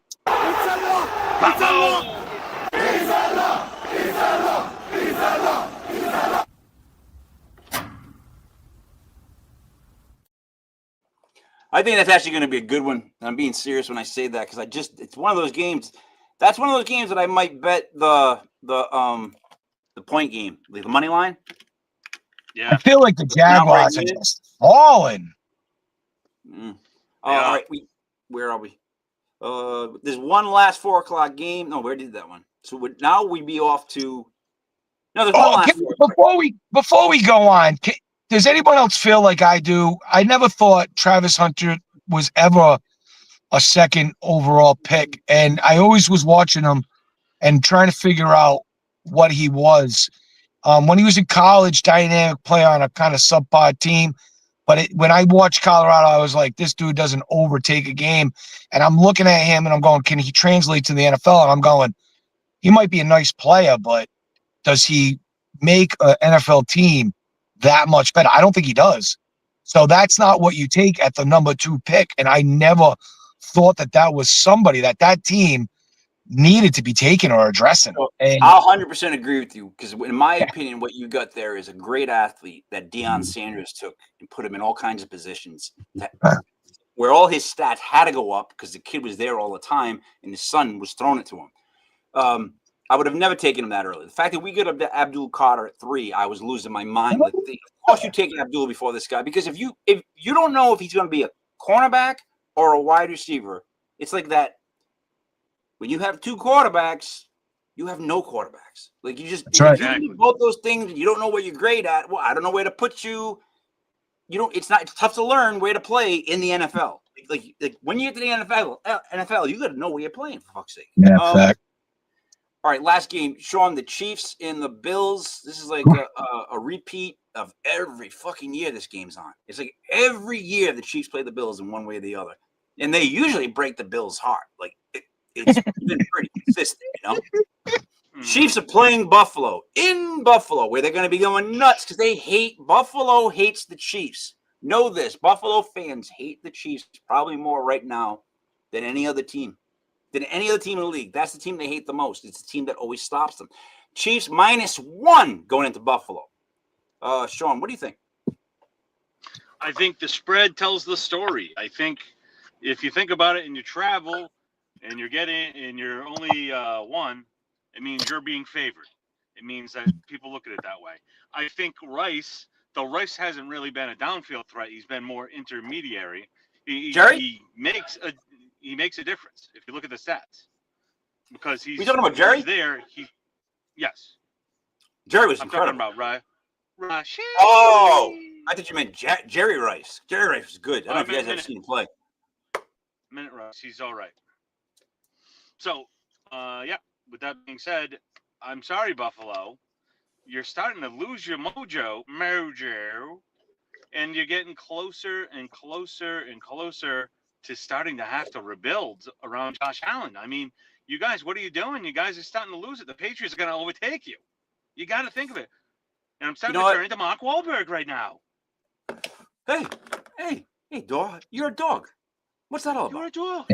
I think that's actually going to be a good one. And I'm being serious when I say that because it's one of those games. That's one of those games that I might bet the point game, the money line. Yeah, I feel like the Jaguars are just falling. All right, where are we? There's one last 4:00 game. No, where did that one? So now we'd be off to. No, there's one last. Before we go on, does anyone else feel like I do? I never thought Travis Hunter was ever a second overall pick, and I always was watching him and trying to figure out what he was. When he was in college, dynamic player on a kind of subpar team. But when I watched Colorado, I was like, this dude doesn't overtake a game. And I'm looking at him and I'm going, can he translate to the NFL? And I'm going, he might be a nice player, but does he make an NFL team that much better? I don't think he does. So that's not what you take at the number 2 pick. And I never thought that was somebody that team needed to be taken or addressing. I'll 100% agree with you because, in my opinion, what you got there is a great athlete that Deion Sanders took and put him in all kinds of positions where all his stats had to go up because the kid was there all the time and his son was throwing it to him. I would have never taken him that early. The fact that we got up to Abdul Carter at 3, I was losing my mind. Like, of course, you take Abdul before this guy because if you don't know if he's going to be a cornerback or a wide receiver, it's like that. When you have 2 quarterbacks, you have no quarterbacks. Like you just if you do both those things, you don't know what you're great at. Well, I don't know where to put you. It's tough to learn where to play in the NFL. Like when you get to the NFL, you got to know where you're playing for fuck's sake. Yeah, fact. All right, last game, Sean. The Chiefs and the Bills. This is like a repeat of every fucking year this game's on. It's like every year the Chiefs play the Bills in one way or the other, and they usually break the Bills' heart. Like it's been pretty consistent, Chiefs are playing Buffalo in Buffalo, where they're going to be going nuts because Buffalo hates the Chiefs. Know this: Buffalo fans hate the Chiefs probably more right now than any other team. Than any other team in the league. That's the team they hate the most. It's the team that always stops them. Chiefs -1 going into Buffalo. Sean, what do you think? I think the spread tells the story. I think if you think about it and you travel and you're only 1, it means you're being favored. It means that people look at it that way. I think Rice, though Rice hasn't really been a downfield threat, he's been more intermediary. He makes a difference if you look at the stats because he's. We talking about Jerry? There, yes. Jerry was I'm incredible. talking about Rashid. Oh, I thought you meant Jerry Rice. Jerry Rice was good. I don't know if you guys ever seen him play. Minute Rice, he's all right. So, with that being said, I'm sorry, Buffalo. You're starting to lose your mojo, and you're getting closer and closer and closer to starting to have to rebuild around Josh Allen. I mean, you guys, what are you doing? You guys are starting to lose it. The Patriots are going to overtake you. You got to think of it. And I'm starting to turn into Mark Wahlberg right now. Hey, dog. You're a dog. What's that all about? You're a dog.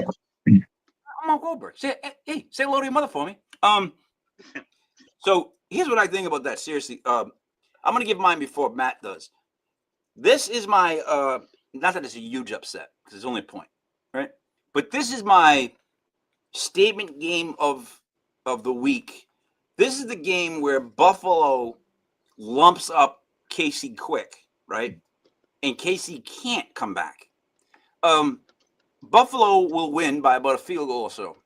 I'm Mark Wahlberg. Say hello to your mother for me. So here's what I think about that. Seriously, I I'm going to give mine before Matt does. This is my, not that it's a huge upset, because it's only a point, right? But this is my statement game of the week. This is the game where Buffalo lumps up KC quick, right? And KC can't come back. Buffalo will win by about a field goal or so.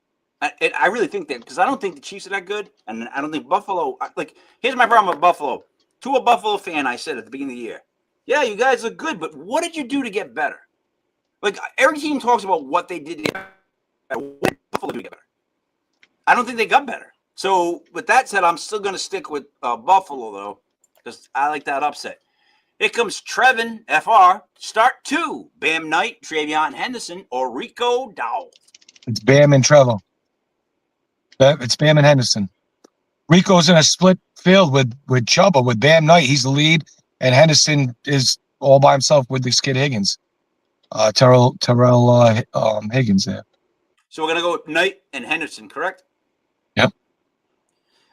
I really think that, because I don't think the Chiefs are that good, and I don't think Buffalo, like, here's my problem with Buffalo. To a Buffalo fan, I said at the beginning of the year, yeah, you guys look good, but what did you do to get better? Like, every team talks about what they did to get better. What did Buffalo do to get better? I don't think they got better. So, with that said, I'm still going to stick with Buffalo, though, because I like that upset. Here comes Trevin, FR. Start 2. Bam Knight, Travion Henderson, or Rico Dowell. It's Bam and Trevor. It's Bam and Henderson. Rico's in a split field with Chuba, with Bam Knight. He's the lead, and Henderson is all by himself with this kid Higgins. Terrell Higgins there. So we're going to go with Knight and Henderson, correct? Yep.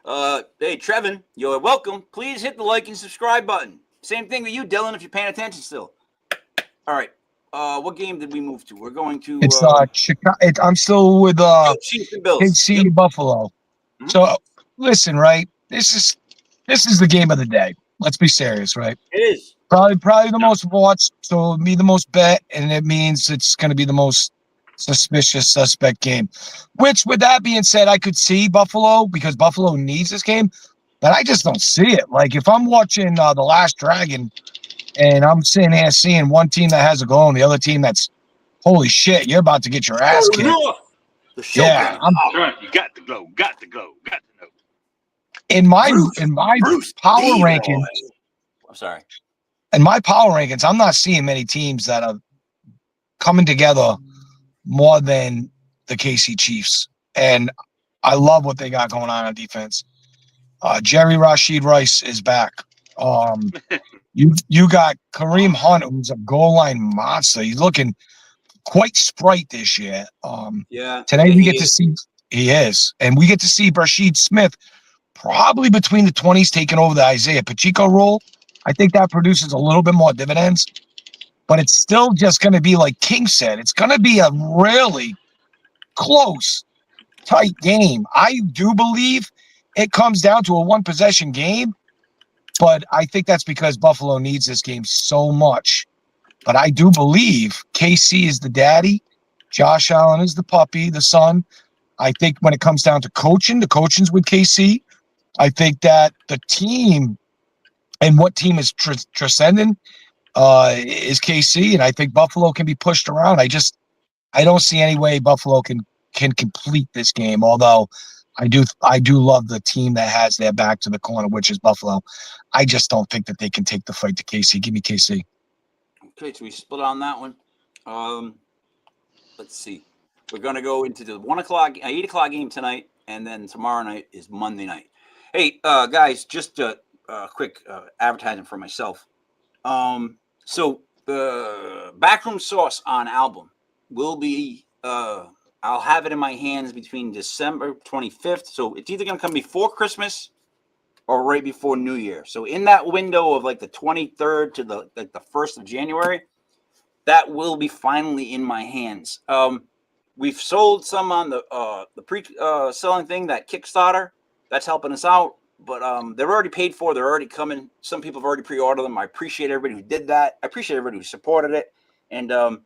Hey, Trevin, you're welcome. Please hit the like and subscribe button. Same thing with you, Dylan, if you're paying attention still. All right. What game did we move to? We're going to. It's Chicago. I'm still with Chiefs and Bills. KC Buffalo. Mm-hmm. So listen, right? This is the game of the day. Let's be serious, right? It is probably the most watched, so it'll be the most bet, and it means it's going to be the most suspect game. Which, with that being said, I could see Buffalo because Buffalo needs this game, but I just don't see it. Like if I'm watching The Last Dragon, and I'm sitting here seeing one team that has a goal and the other team that's, holy shit, you're about to get your ass kicked. Yeah, You got to go. Got to go. Got to know. In my power Leroy. rankings, I'm sorry. in my power rankings, I'm not seeing many teams that are coming together more than the KC Chiefs. And I love what they got going on defense. Jerry Rashid Rice is back. You got Kareem Hunt, who's a goal line monster. He's looking quite sprite this year. Today we get to see he is, and we get to see Rashid Smith probably between the 20s taking over the Isaiah Pacheco role. I think that produces a little bit more dividends, but it's still just going to be like King said. It's going to be a really close, tight game. I do believe it comes down to a one-possession game, but I think that's because Buffalo needs this game so much. But I do believe KC is the daddy. Josh Allen is the puppy, the son. I think when it comes down to coaching, the coaching's with KC. I think that the team and what team is transcending is KC, and I think Buffalo can be pushed around. I don't see any way Buffalo can complete this game, although I do love the team that has their back to the corner, which is Buffalo. I just don't think that they can take the fight to KC. Give me KC. Okay, so we split on that one. Let's see. We're going to go into the 8 o'clock game tonight, and then tomorrow night is Monday night. Hey, guys, just a quick advertising for myself. So the Backroom Sauce on album will be, I'll have it in my hands between December 25th. So it's either going to come before Christmas or right before New Year. So in that window of like the 23rd to the 1st of January, that will be finally in my hands. We've sold some on the pre-selling thing, that Kickstarter. That's helping us out. But they're already paid for. They're already coming. Some people have already pre-ordered them. I appreciate everybody who did that. I appreciate everybody who supported it. And I'm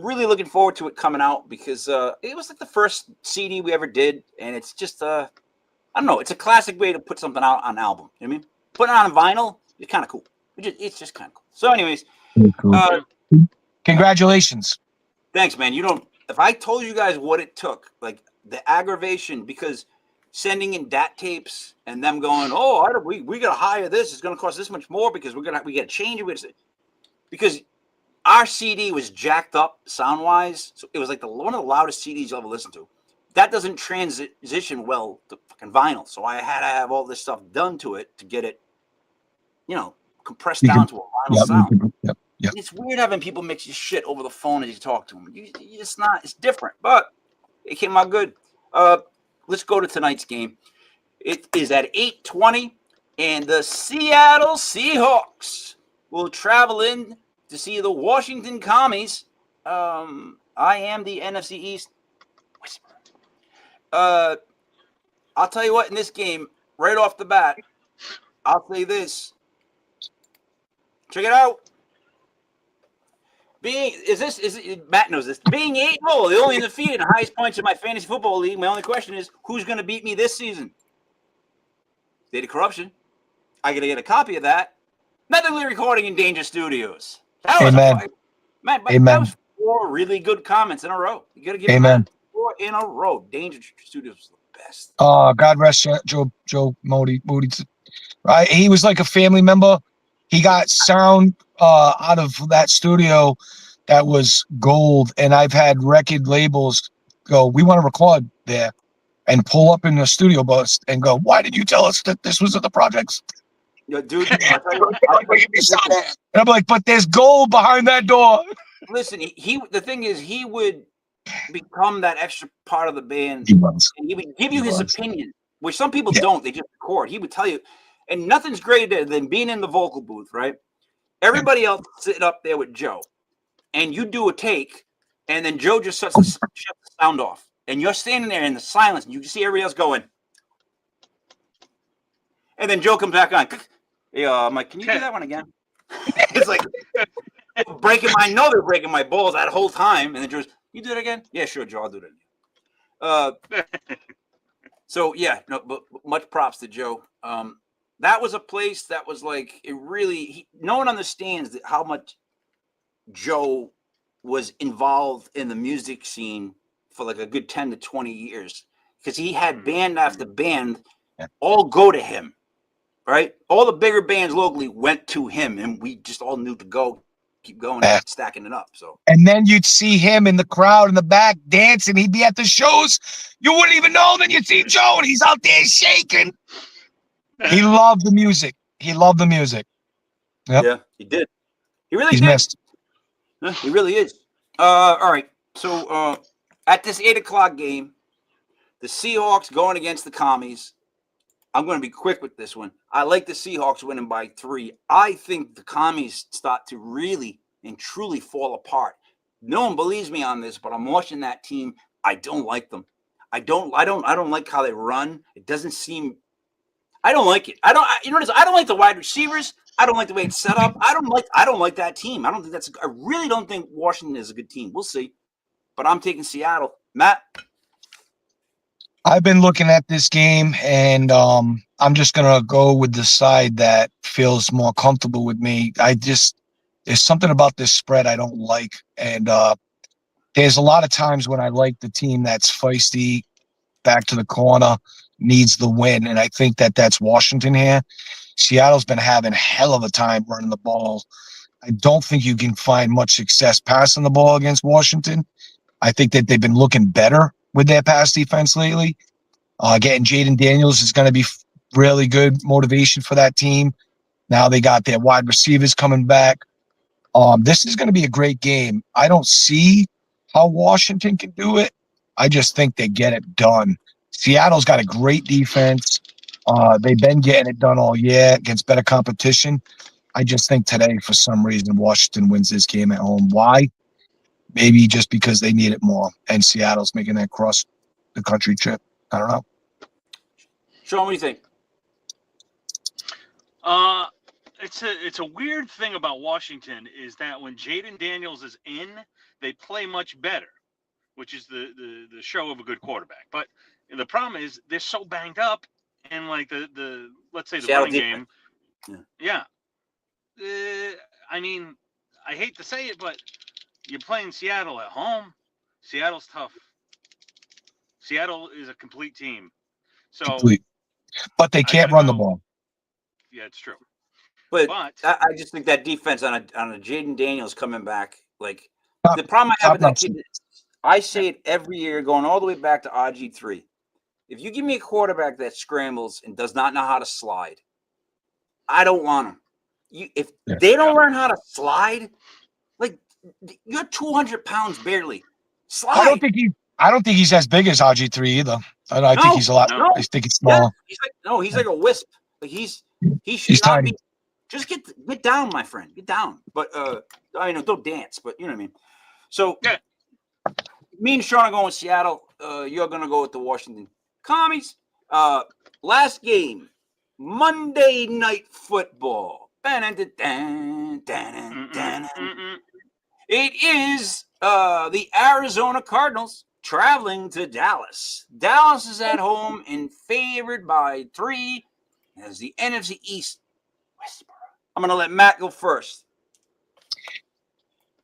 really looking forward to it coming out because it was like the first CD we ever did. And it's just, I don't know. It's a classic way to put something out on an album. You know what I mean? Putting it on vinyl, it's kind of cool. It's just kind of cool. So anyways. Cool. Congratulations. Thanks, man. If I told you guys what it took, like the aggravation, because sending in DAT tapes and them going, we got to hire this. It's going to cost this much more because we got to change it. Because our CD was jacked up sound-wise. So it was like one of the loudest CDs you'll ever listen to. That doesn't transition well to fucking vinyl. So I had to have all this stuff done to it to get it, compressed down to a vinyl sound. Yep. It's weird having people mix your shit over the phone as you talk to them. It's different, but it came out good. Let's go to tonight's game. It is at 8:20. And the Seattle Seahawks will travel in to see the Washington Commies. I am the NFC East whisperer. I'll tell you what, in this game, right off the bat, I'll say this. Check it out. Matt knows this. Being 8-0, the only undefeated and highest points in my fantasy football league. My only question is, who's going to beat me this season? State of Corruption. I got to get a copy of that. Methodly recording in Danger Studios. That was Amen. That was 4 really good comments in a row. You got to give him 4 in a row. Danger Studios is the best. God rest Joe Moody. Right, he was like a family member. He got sound out of that studio that was gold, and I've had record labels go, "We want to record there," and pull up in the studio bus and go, "Why did you tell us that this was at the projects?" Yeah, dude, and I'm like, "But there's gold behind that door." Listen, the thing is, he would become that extra part of the band. He was. And he would give you his opinion, which some people don't. They just record. He would tell you, and nothing's greater than being in the vocal booth, right? Everybody else sitting up there with Joe, and you do a take, and then Joe just shuts the sound off, and you're standing there in the silence, and you can see everybody else going, and then Joe comes back on. Hey, Mike, can you do that one again? It's like I know they're breaking my balls that whole time, and then Joe's, you do it again? Yeah, sure, Joe, I'll do it again. So yeah, no, but much props to Joe. That was a place that was like, it really, no one understands how much Joe was involved in the music scene for like a good 10 to 20 years, because he had band after band all go to him, right? All the bigger bands locally went to him, and we just all knew to go, keep going, and stacking it up. So, and then you'd see him in the crowd in the back dancing. He'd be at the shows. You wouldn't even know. Then you'd see Joe, and he's out there shaking. He loved the music. He loved the music. Yep. Yeah, he did. He really He's did. missed. He really is. All right. So at this 8:00 game, the Seahawks going against the Commies. I'm going to be quick with this one. I like the Seahawks winning by 3. I think the Commies start to really and truly fall apart. No one believes me on this, but I'm watching that team. I don't like them. I don't like how they run. It doesn't seem. I don't like it. I don't like the wide receivers. I don't like the way it's set up. I don't like that team. I really don't think Washington is a good team. We'll see. But I'm taking Seattle. Matt? I've been looking at this game, and I'm just going to go with the side that feels more comfortable with me. There's something about this spread I don't like. And there's a lot of times when I like the team that's feisty, back to the corner, needs the win. And I think that's Washington here. Seattle's been having a hell of a time running the ball. I don't think you can find much success passing the ball against Washington. I think that they've been looking better with their pass defense lately. Getting Jaden Daniels is going to be really good motivation for that team. Now they got their wide receivers coming back. This is going to be a great game. I don't see how Washington can do it. I just think they get it done. Seattle's got a great defense. They've been getting it done all year against better competition. I just think today, for some reason, Washington wins this game at home. Why? Maybe just because they need it more, and Seattle's making that cross the country trip. I don't know. Sean, what do you think? It's a weird thing about Washington is that when Jaden Daniels is in, they play much better, which is the show of a good quarterback. But the problem is they're so banged up, and like the let's say the Seattle running defense. game, yeah. I mean, I hate to say it, but you're playing Seattle at home. Seattle's tough. Seattle is a complete team. So, but they can't run the ball. Yeah, it's true. But I just think that defense on a Jaden Daniels coming back, like the problem I have with that kid, I say it every year, going all the way back to RG3. If you give me a quarterback that scrambles and does not know how to slide, I don't want him. If they don't learn how to slide, like you're 200 pounds barely. Slide. I don't think he's as big as RG3 either. I think he's a lot. I think he's smaller. Yeah. He's like a wisp. Like he should He's not tiny. be. Just get down, my friend. Get down. But I know don't dance. But you know what I mean. So me and Sean are going with Seattle. You're gonna go with the Washington Commies. Last game, Monday Night Football. It is the Arizona Cardinals traveling to Dallas. Dallas is at home and favored by 3 as the NFC East whisperer. I'm going to let Matt go first.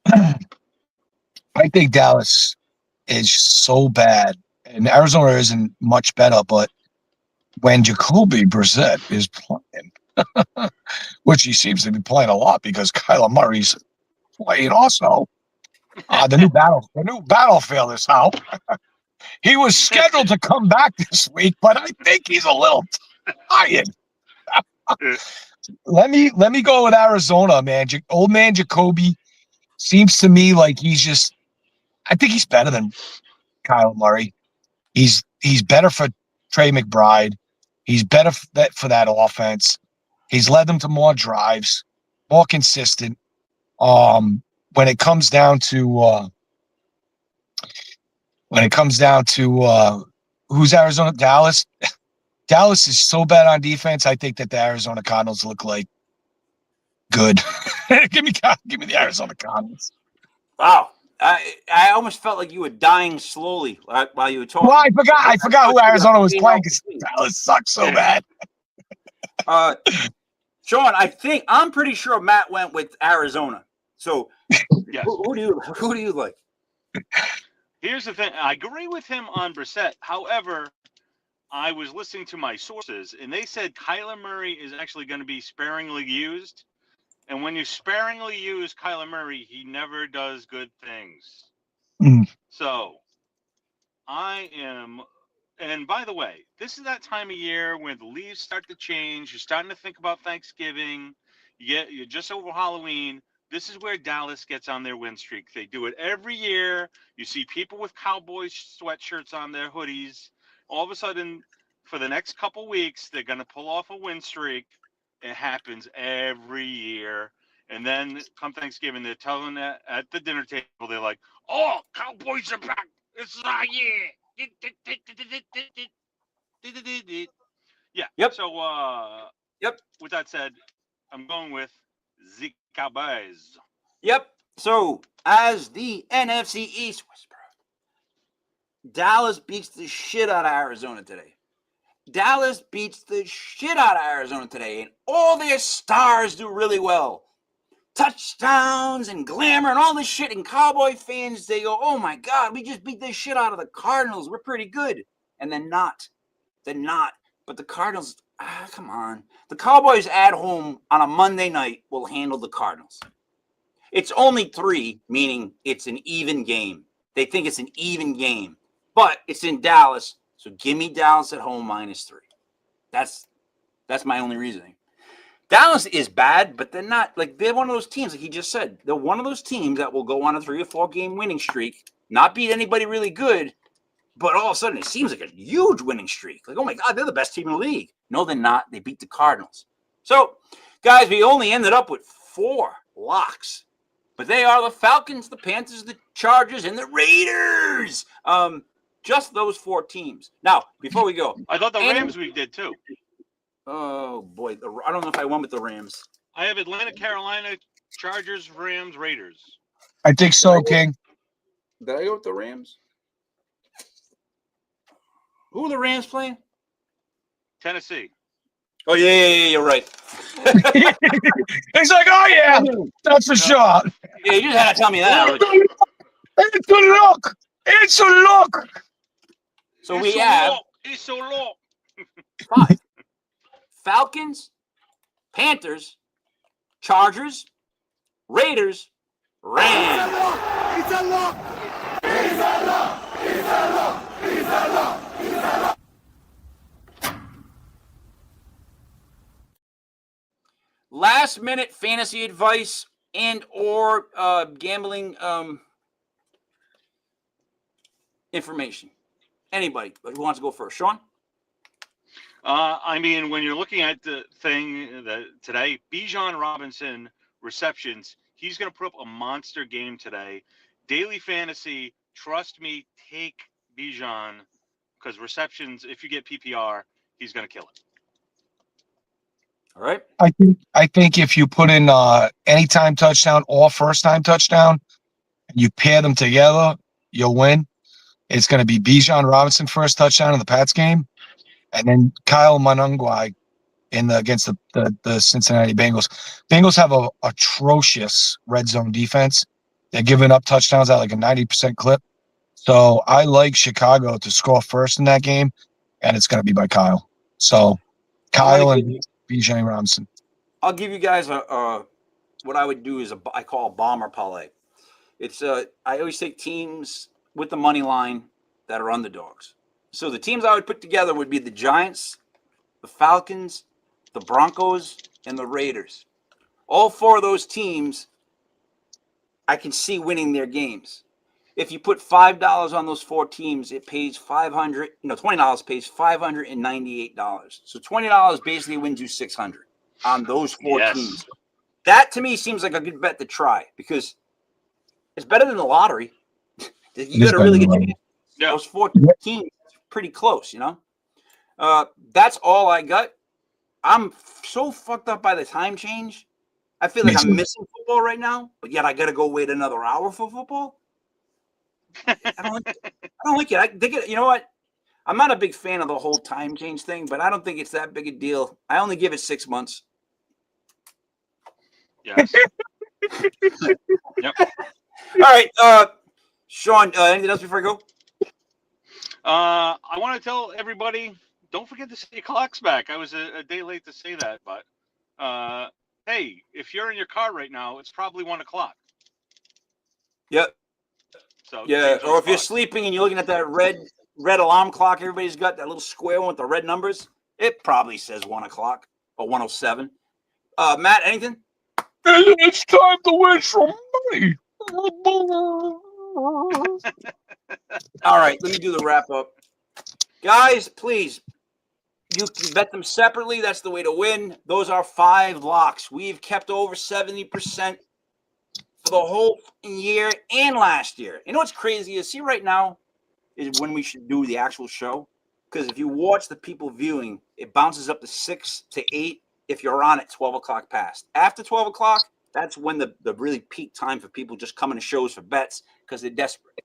I think Dallas is so bad, and Arizona isn't much better. But when Jacoby Brissett is playing, which he seems to be playing a lot because Kyler Murray's playing also. The new battlefield is out. He was scheduled to come back this week, but I think he's a little tired. Let me go with Arizona, man. Old man Jacoby seems to me like he's just. I think he's better than Kyler Murray. He's better for Trey McBride. He's better for that offense. He's led them to more drives, more consistent. When it comes down to who's Arizona, Dallas. Dallas is so bad on defense. I think that the Arizona Cardinals look like good. give me the Arizona Cardinals. Wow. I almost felt like you were dying slowly while you were talking. Well, I forgot who Arizona was playing because Dallas sucks so bad. Sean, I'm pretty sure Matt went with Arizona. So yes. Who do you like? Here's the thing. I agree with him on Brissett. However, I was listening to my sources, and they said Kyler Murray is actually going to be sparingly used. And when you sparingly use Kyler Murray, he never does good things. So I am, and by the way, this is that time of year when the leaves start to change. You're starting to think about Thanksgiving. You're just over Halloween. This is where Dallas gets on their win streak. They do it every year. You see people with Cowboys sweatshirts on their hoodies. All of a sudden, for the next couple weeks, they're going to pull off a win streak. It happens every year. And then come Thanksgiving, they're telling that at the dinner table, they're like, oh, Cowboys are back. This is our year. Yeah. Yep. So, with that said, I'm going with the Cowboys. Yep. So, as the NFC East whisperer, Dallas beats the shit out of Arizona today. Dallas beats the shit out of Arizona today, and all their stars do really well. Touchdowns and glamour and all this shit, and Cowboy fans, they go, oh my God, we just beat the shit out of the Cardinals. We're pretty good. And they're not. They're not. But the Cardinals, come on. The Cowboys at home on a Monday night will handle the Cardinals. It's only 3, meaning it's an even game. They think it's an even game. But it's in Dallas, so give me Dallas at home -3. That's my only reasoning. Dallas is bad, but they're not like they're one of those teams, like he just said. They're one of those teams that will go on a 3 or 4 game winning streak, not beat anybody really good, but all of a sudden it seems like a huge winning streak. Like, oh my God, they're the best team in the league. No, they're not. They beat the Cardinals. So, guys, we only ended up with 4 locks, but they are the Falcons, the Panthers, the Chargers, and the Raiders. Just those 4 teams. Now, before we go, I thought the Rams we did too. Oh boy, I don't know if I went with the Rams. I have Atlanta, Carolina, Chargers, Rams, Raiders. I think so, King. Did I go with the Rams? Who are the Rams playing? Tennessee. Oh yeah, you're right. He's like, oh yeah, that's for sure. Yeah, you just had to tell me that. It's a look. It's a look. So we have. It's so low. 5. Falcons, Panthers, Chargers, Raiders, Rams. It's a lock. It's a lock. It's a lock. It's a lock. It's a lock. Last minute fantasy advice and or gambling information. Anybody who wants to go first? Sean? I mean, when you're looking at the thing that today, Bijan Robinson receptions, he's going to put up a monster game today. Daily fantasy, trust me, take Bijan because receptions, if you get PPR, he's going to kill it. All right. I think if you put in anytime touchdown or first time touchdown, you pair them together, you'll win. It's going to be Bijan Robinson first touchdown in the Pats game, and then Kyle Monungwai against the Cincinnati Bengals. Bengals have a atrocious red zone defense. They're giving up touchdowns at like a 90% clip. So I like Chicago to score first in that game, and it's going to be by Kyle. So Kyle and Bijan Robinson. I'll give you guys what I would do is I call a bomber parlay. It's I always take teams with the money line that are underdogs. So the teams I would put together would be the Giants, the Falcons, the Broncos, and the Raiders. All four of those teams, I can see winning their games. If you put $5 on those four teams, it pays $20 pays $598. So $20 basically wins you $600 on those four teams. That to me seems like a good bet to try because it's better than the lottery. You got to really get those four teams pretty close, That's all I got. I'm so fucked up by the time change. I feel like I'm missing football right now, but yet I got to go wait another hour for football. I don't like it. You know what? I'm not a big fan of the whole time change thing, but I don't think it's that big a deal. I only give it 6 months. Yes. Yep. All right, Sean. Anything else before I go? I want to tell everybody, don't forget to set your clocks back. I was a day late to say that, but hey, if you're in your car right now, it's probably 1 o'clock. Yep. So yeah, or if you're sleeping and you're looking at that red alarm clock, everybody's got that little square one with the red numbers. It probably says 1 o'clock or 1:07. Matt, anything? It's time to win some money. All right, let me do the wrap up. Guys, please, you can bet them separately. That's the way to win. Those are 5 locks. We've kept over 70% for the whole year and last year. You know what's crazy is, see right now is when we should do the actual show. Because if you watch the people viewing, it bounces up to 6 to 8 if you're on at 12 o'clock past. After 12 o'clock, that's when the really peak time for people just coming to shows for bets because they're desperate.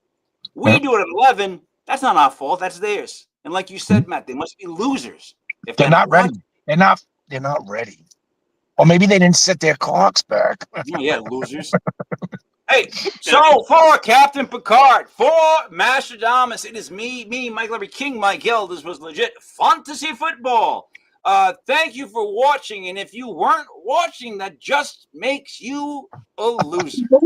We do it at 11. That's not our fault. That's theirs. And like you said, Matt, they must be losers. If They're not ready. They're not ready. Or maybe they didn't set their clocks back. Yeah, losers. Hey, so for Captain Picard, for Mastradomus, it is me, Mike Larry King, Mike Hill. This was legit fantasy football. Thank you for watching. And if you weren't watching, that just makes you a loser.